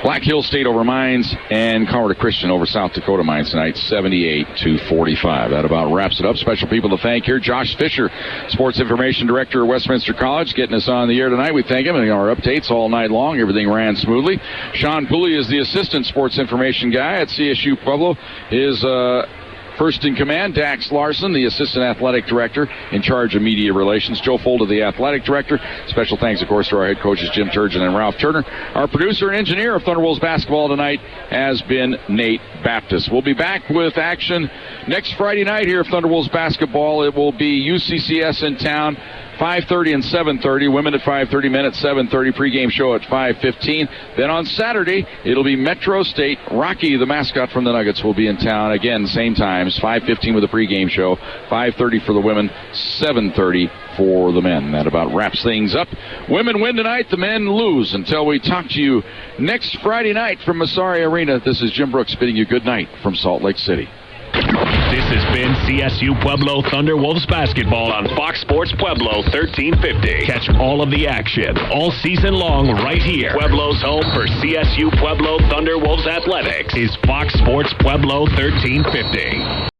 A: Black Hills State over Mines, and Colorado Christian over South Dakota Mines tonight, 78 to 45. That about wraps it up. Special people to thank here. Josh Fisher, Sports Information Director at Westminster College, getting us on the air tonight. We thank him and our updates all night long. Everything ran smoothly. Sean Pooley is the Assistant Sports Information guy at Csu-Pueblo. His first in command, Dax Larson, the Assistant Athletic Director in charge of media relations. Joe Folda, the Athletic Director. Special thanks, of course, to our head coaches, Jim Turgeon and Ralph Turner. Our producer and engineer of Thunderwolves basketball tonight has been Nate Baptist. We'll be back with action next Friday night here of Thunderwolves basketball. It will be UCCS in town, 5:30 and 7:30. Women at 5:30, men at 7:30. Pregame show at 5:15. Then on Saturday, it'll be Metro State. Rocky, the mascot from the Nuggets, will be in town again, same times, 5:15 with a pregame show, 5:30 for the women, 7:30 for the men. That about wraps things up. Women win tonight, the men lose. Until we talk to you next Friday night from Massari Arena, this is Jim Brooks bidding you good night from Salt Lake City.
E: This has been Csu-Pueblo Thunderwolves basketball on Fox Sports Pueblo 1350. Catch all of the action all season long right here. Pueblo's home for Csu-Pueblo Thunderwolves athletics is Fox Sports Pueblo 1350.